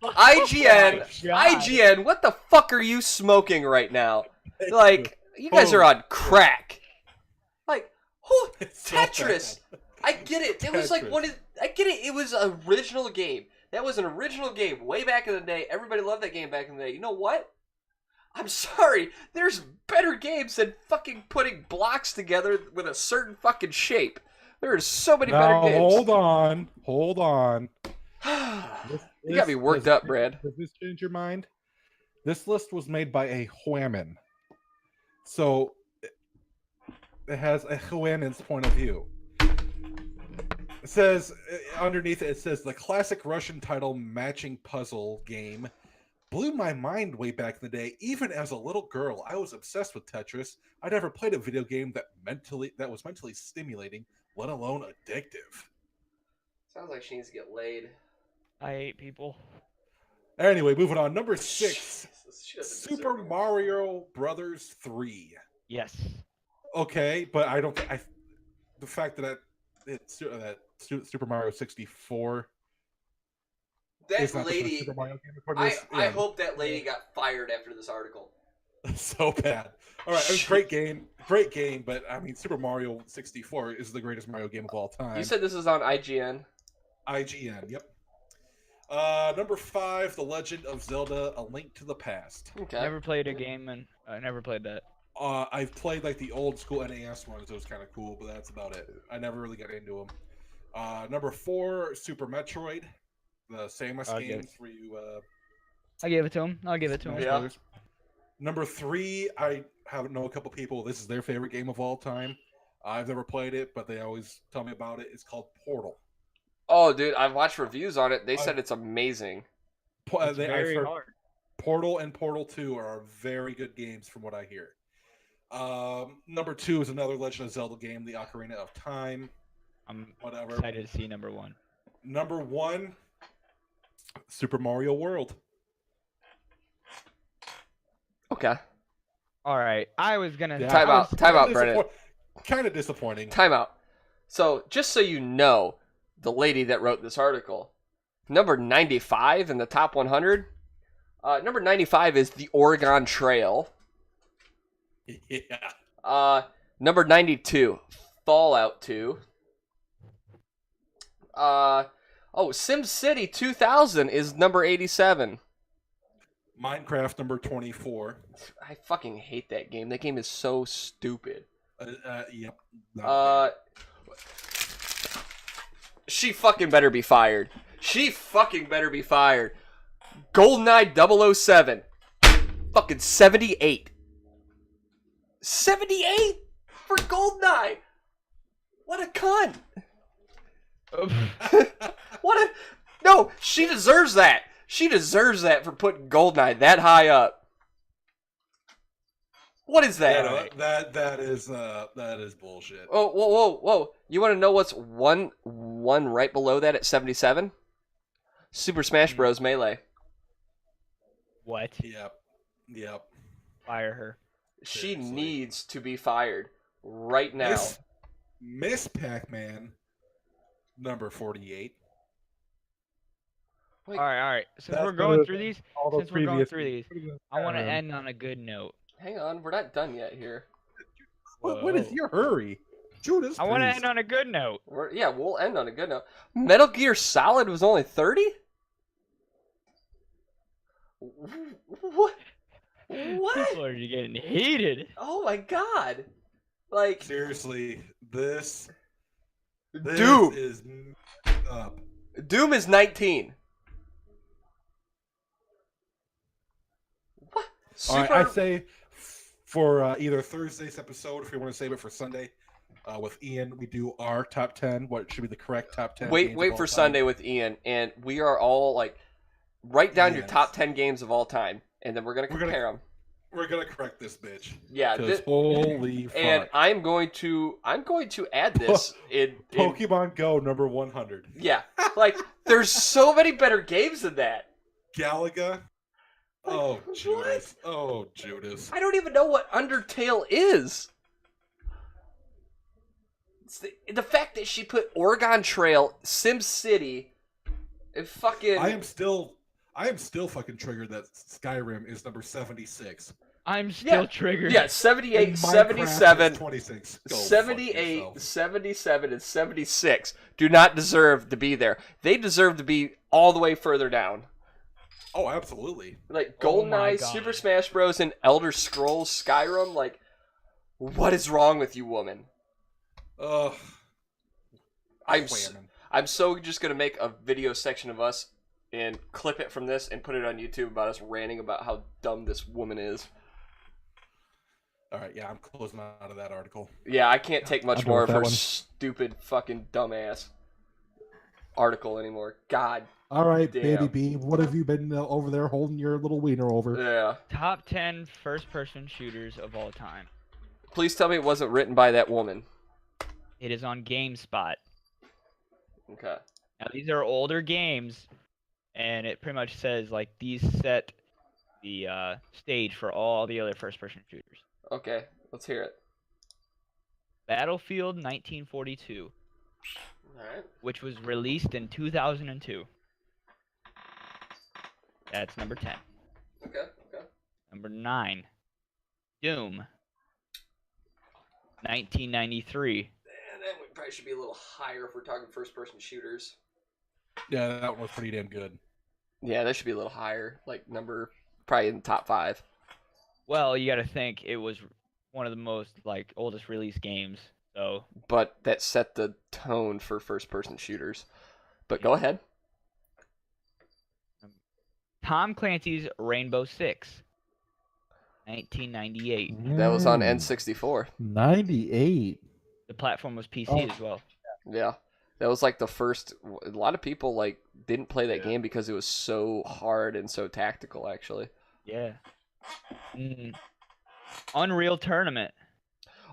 IGN,
God.
IGN, what the fuck are you smoking right now? You guys are on crack.
It's so
Tetris.
bad.
I get it. It was
Tetris.
I get it. It was an original game. That was an original game way back in the day. Everybody loved that game back in the day. You know what? I'm sorry. There's better games than fucking putting blocks together with a certain fucking shape. There are so many better
Now,
games.
hold on.
You got me worked up, Brad.
Does this change your mind? This list was made by a Huaman. So it has a Huaman's point of view. It says, underneath it says, the classic Russian title matching puzzle game blew my mind way back in the day. Even as a little girl, I was obsessed with Tetris. I never played a video game that was mentally stimulating, let alone addictive.
Sounds like she needs to get laid.
I hate people.
Anyway, moving on. Number 6,
She doesn't
Super
deserve it.
Mario Brothers 3.
Yes.
Okay, but I don't. The fact that Super Mario 64.
That
is not the first
lady.
Super Mario game according to this.
I
Yeah.
hope that lady got fired after this article.
So bad. All right, it was a great game, but I mean, Super Mario 64 is the greatest Mario game of all time.
You said this is on IGN.
IGN, yep. Number 5, The Legend of Zelda: A Link to the Past.
Okay.
Never played a game, and I never played that.
I've played like the old school NES ones. It was kind of cool, but that's about it. I never really got into them. Number 4, Super Metroid, the Samus
I'll give
games
it.
where you.
I'll give it to him. I'll give it to him.
Yeah.
Number 3, I know a couple people. This is their favorite game of all time. I've never played it, but they always tell me about it. It's called Portal.
Oh, dude, I've watched reviews on it. They said it's amazing.
It's very hard.
Portal and Portal 2 are very good games from what I hear. Number 2 is another Legend of Zelda game, The Ocarina of Time.
I'm
Whatever.
excited to see number 1.
Number 1, Super Mario World.
Okay.
All right. I was gonna.
Yeah.
Time out, Brennan.
Kind of disappointing.
Time out. So, just so you know, the lady that wrote this article, number 95 in the top 100. Number 95 is the Oregon Trail.
Yeah.
Number 92, Fallout 2. SimCity 2000 is number 87.
Minecraft number 24.
I fucking hate that game. That game is so stupid.
Yep.
She fucking better be fired. She fucking better be fired. GoldenEye 007. Fucking 78. 78 for GoldenEye. What a cunt. No, she deserves that. She deserves that for putting GoldenEye that high up. What is that?
That is bullshit.
Oh, whoa. You want to know what's one right below that at 77? Super Smash Bros. Melee.
What?
Yep.
Fire her.
She
Seriously.
needs to be fired right now.
Miss Pac-Man number 48.
Wait,
All right. Since
That's
we're going
the-
through these,
All the
since we're going
previous-
through these, I want to end on a good note.
hang on, we're not done yet here.
What is
Whoa.
your hurry? Judas
I want to
Priest.
end on a good note.
We'll end on a good note. Metal Gear Solid was only 30? What? What?
People are getting heated.
Oh my god. Like,
Seriously, this
Doom.
is up.
Doom is 19. What?
All right, I say for either Thursday's episode, if we want to save it for Sunday, with Ian, we do our top 10. What should be the correct top 10? games of
Wait
all
for
time.
Sunday with Ian, and we are all like, write down your
Yes.
top 10 games of all time, and then we're gonna compare them.
We're gonna correct this bitch.
Yeah,
'Cause holy fuck!
and I'm going to add this in
Pokemon Go number 100.
yeah, like there's so many better games than that.
Galaga. Oh
What?
Judas. Oh Judas.
I don't even know what Undertale is. It's the fact that she put Oregon Trail, SimCity, and fucking.
I am still fucking triggered that Skyrim is number 76.
I'm still triggered.
Yeah, 78,
And Minecraft
77,
is 26. Go fuck
78,
yourself.
77, and 76 do not deserve to be there. They deserve to be all the way further down.
Oh, absolutely.
Like
Oh my
GoldenEye,
God.
Super Smash Bros, and Elder Scrolls Skyrim. Like, what is wrong with you, woman?
Ugh.
I'm so just gonna make a video section of us and clip it from this and put it on YouTube about us ranting about how dumb this woman is.
All right, yeah, I'm closing out of that article.
Yeah, I can't take
I'm
much
done
more
with
of
that
her
one.
stupid fucking dumbass article anymore. God
All right,
damn.
baby B, what have you been over there holding your little wiener over?
Yeah.
Top 10 first-person shooters of all time.
Please tell me it wasn't written by that woman.
It is on GameSpot.
Okay.
Now these are older games, and it pretty much says like these set the stage for all the other first-person shooters.
Okay, let's hear it.
Battlefield 1942,
Alright.
which was released in 2002. That's number 10.
Okay, okay.
Number 9, Doom, 1993.
That one probably should be a little higher if we're talking first-person shooters.
Yeah, that one was pretty damn good.
Yeah, that should be a little higher. Like, probably in the top 5.
Well, you got to think it was one of the most like oldest released games. So,
But that set the tone for first-person shooters. But go ahead.
Tom Clancy's Rainbow Six, 1998.
That was on N64.
98.
The platform was PC
Oh.
as well.
Yeah. That was like the first. A lot of people like didn't play that game because it was so hard and so tactical. Actually.
Yeah. Unreal Tournament.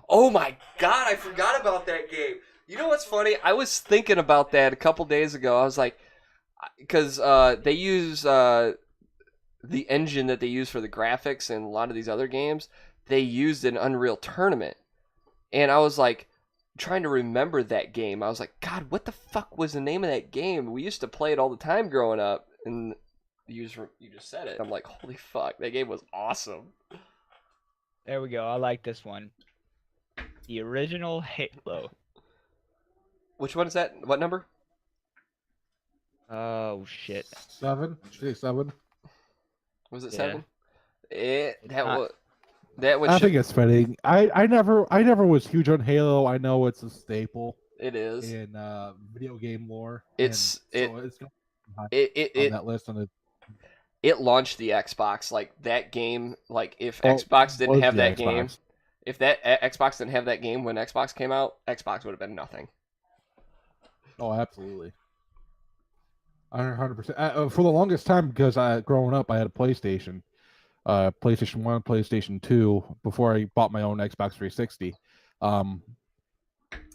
Oh my God! I forgot about that game. You know what's funny? I was thinking about that a couple days ago. I was like, because they use the engine that they use for the graphics and a lot of these other games. They used an Unreal Tournament, and I was like, trying to remember that game. I was like, God, what the fuck was the name of that game? We used to play it all the time growing up, and you just said it. I'm like, holy fuck, that game was awesome.
There we go. I like this one. The original Halo.
Which one is that? What number?
Oh shit.
7? Should I say 7?
Was it
Yeah.
7? That
not-
was that one.
I think it's fitting. I never was huge on Halo. I know it's a staple
it is.
in video game lore.
It's-
and so it's gonna be high
It
on that list. On
it launched the Xbox. Like that game. Like if
Well,
Xbox didn't
was
have
the
that game,
Xbox.
if that Xbox didn't have that game when Xbox came out, Xbox would have been nothing.
Oh, absolutely. 100%. For the longest time, because growing up, I had a PlayStation, PlayStation 1, PlayStation 2, before I bought my own Xbox 360.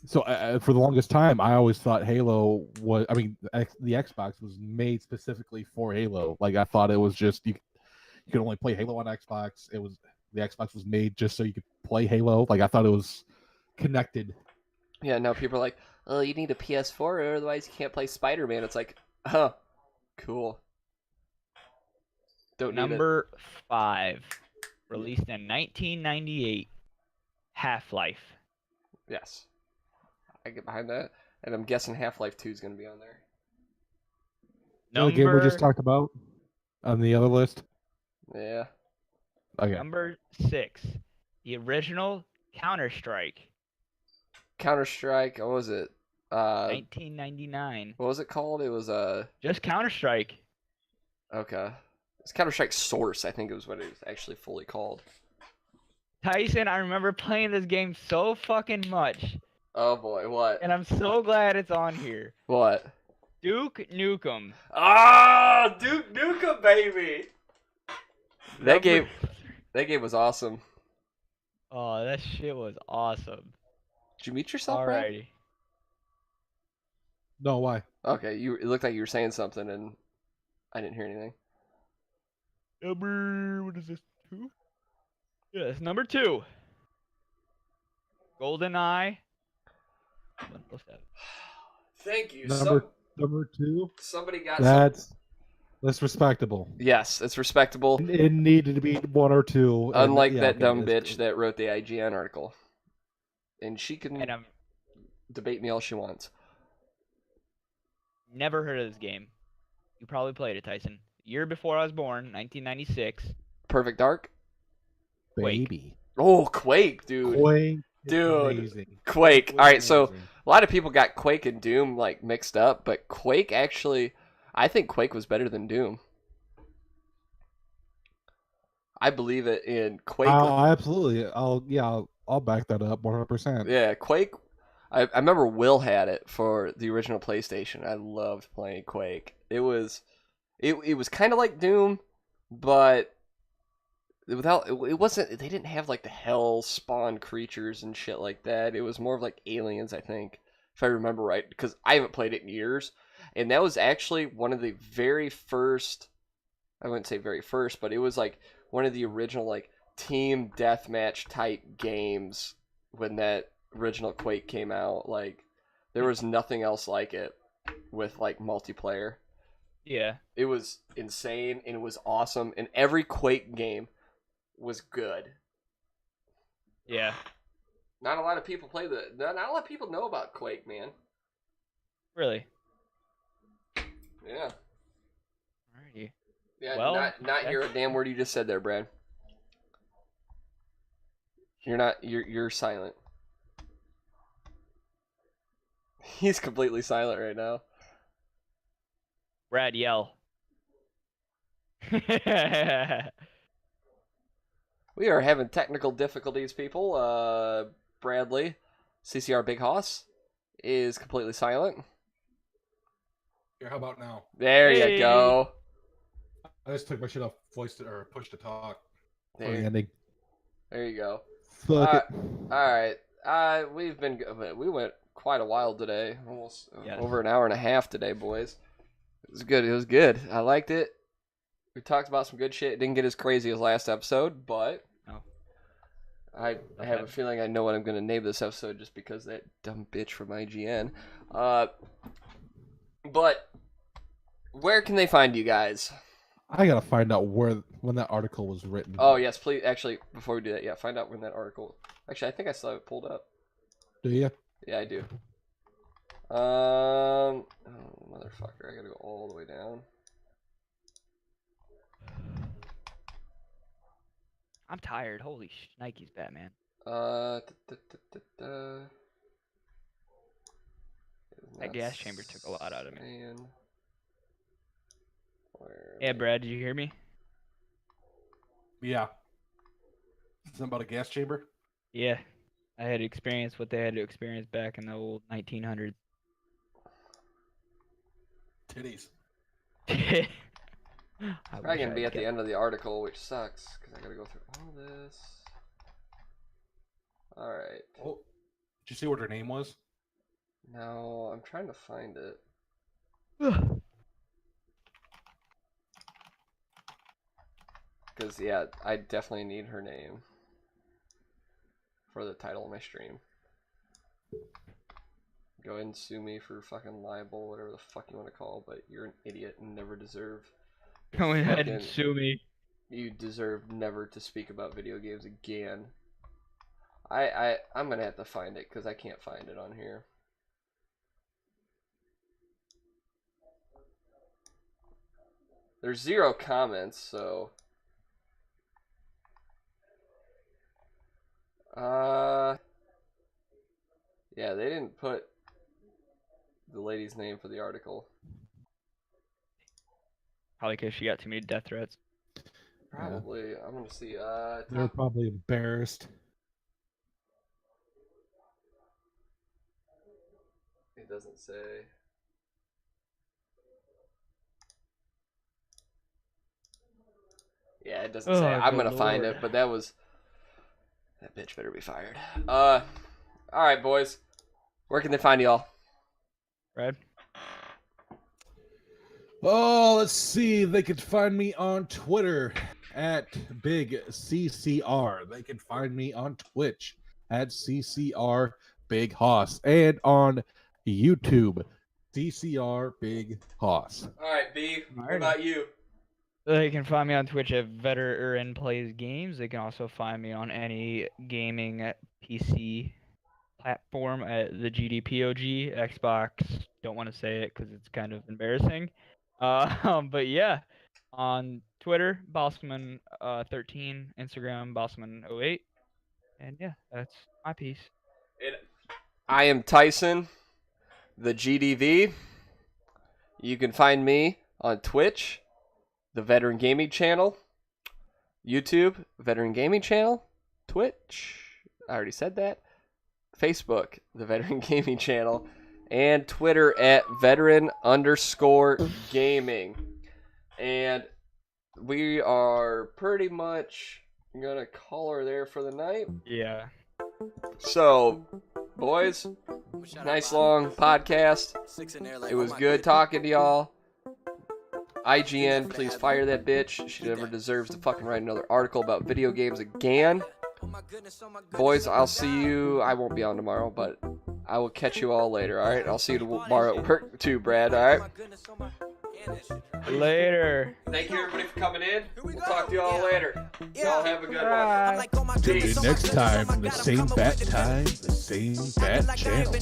So for the longest time, I always thought Halo was. I mean, the Xbox was made specifically for Halo. Like I thought it was just you could only play Halo on Xbox. It was the Xbox was made just so you could play Halo. Like I thought it was connected.
Yeah. Now people are like, oh, you need a PS4, or otherwise you can't play Spider-Man. It's like, huh, cool. Don't need it.
Number 5. Released in 1998. Half-Life.
Yes. I get behind that. And I'm guessing Half-Life 2 is going to be on there.
The game we just talked about on the other list.
Yeah.
Okay.
Number 6. The original Counter-Strike.
Counter-Strike, what was it?
1999.
What was it called? It was
Just Counter-Strike.
okay. It's Counter-Strike Source, I think it was what it was actually fully called.
Tyson, I remember playing this game so fucking much,
Oh boy, what?
and I'm so glad it's on here.
What?
Duke Nukem.
Ah, Duke Nukem, baby! That
Number-
game was awesome.
Oh, that shit was awesome.
Did you mute yourself, Brad?
Alrighty.
No, why?
Okay, it looked like you were saying something and I didn't hear anything.
Number, what is this, 2? Yes, number 2. GoldenEye. What's that?
Thank you.
Number 2.
Somebody got
That's respectable.
Yes, it's respectable.
It needed to be 1 or 2. and
Unlike
yeah,
that
okay,
dumb
that's
bitch that wrote the IGN article. And she can
And I'm
debate me all she wants.
never heard of this game. You probably played it, Tyson. year before I was born, 1996.
Perfect Dark.
Quake.
Baby.
Oh, Quake, dude.
Quake is
Dude.
amazing.
Quake.
was
All right, so
amazing.
a lot of people got Quake and Doom like mixed up, but Quake actually, I think Quake was better than Doom. I believe it in Quake.
Absolutely. I'll back that up 100%.
Yeah, Quake. I remember Will had it for the original PlayStation. I loved playing Quake. It was kind of like Doom, but without it wasn't. They didn't have like the hell spawn creatures and shit like that. It was more of like aliens, I think, if I remember right, because I haven't played it in years. And that was actually one of the very first. I wouldn't say very first, but it was like one of the original like team deathmatch type games when that original Quake came out. Like there was nothing else like it with like multiplayer.
Yeah.
It was insane and it was awesome, and every Quake game was good.
Yeah.
Not a lot of people play not a lot of people know about Quake, man.
Really.
Yeah.
Alrighty.
Yeah,
Well,
not hear a damn word you just said there, Brad. You're silent. He's completely silent right now.
Brad, yell.
We are having technical difficulties, people. Bradley, CCR Big Hoss, is completely silent.
Here, how about now?
There you
Hey.
go.
I just took my shit off voice to, or push to talk.
For the
There,
ending.
there you go.
Fuck it.
All right. We went quite a while today, almost
Yes.
over an hour and a half today, boys. It was good. It was good. I liked it. We talked about some good shit. It didn't get as crazy as last episode, but
No.
I have a feeling I know what I'm going to name this episode just because that dumb bitch from IGN. But where can they find you guys?
I gotta find out when that article was written.
Oh, yes, please. Actually, before we do that, yeah, find out when that article... Actually, I think I still have it pulled up.
Do you?
Yeah, I do. Oh, motherfucker. I gotta go all the way down.
I'm tired. Holy Nike's Batman. That gas chamber took a lot out of me. Yeah, Brad, did you hear me?
Yeah. Something about a gas chamber?
Yeah. I had experienced what they had to experience back in the old 1900s.
Titties.
Probably gonna be at the end of the article, which sucks because I gotta go through all this. All right.
Oh, did you see what her name was?
No, I'm trying to find it. Because yeah, I definitely need her name for the title of my stream. Go ahead and sue me for fucking libel, whatever the fuck you want to call, but you're an idiot and never deserve.
Go ahead and
fucking-
sue me.
You deserve never to speak about video games again. I'm gonna have to find it because I can't find it on here. There's 0 comments, so yeah, they didn't put the lady's name for the article.
Probably because she got too many death threats.
Probably. I'm gonna see.
They're probably embarrassed.
It doesn't say. Yeah, it doesn't say. I'm
good
gonna find
lord.
it, but that bitch better be fired. All right, boys. Where can they find y'all?
Brad?
Oh, let's see. They can find me on Twitter at Big CCR. They can find me on Twitch at CCR Big Hoss and on YouTube CCR Big Hoss.
All right, B. What
Alrighty.
about you?
They can find me on Twitch at Veteran Plays Games. They can also find me on any gaming PC platform at the GDPOG. Xbox, don't want to say it because it's kind of embarrassing. But yeah, On Twitter, Bossman13, Instagram, Bossman08. And yeah, that's my piece.
I am Tyson, the GDV. You can find me on Twitch, the Veteran Gaming Channel, YouTube, Veteran Gaming Channel, Twitch, I already said that, Facebook, the Veteran Gaming Channel, and Twitter at veteran_gaming. And we are pretty much gonna call her there for the night.
Yeah.
So, boys, nice long podcast. It was good talking to y'all. IGN, please fire that bitch. She never deserves to fucking write another article about video games again. Boys, I'll see you. I won't be on tomorrow, but I will catch you all later, alright? I'll see you tomorrow at work too, Brad, alright?
Later.
Thank you, everybody, for coming in. We'll talk to you all later. Y'all have a good
Bye.
one.
Next time, the same bat time, the same bat channel.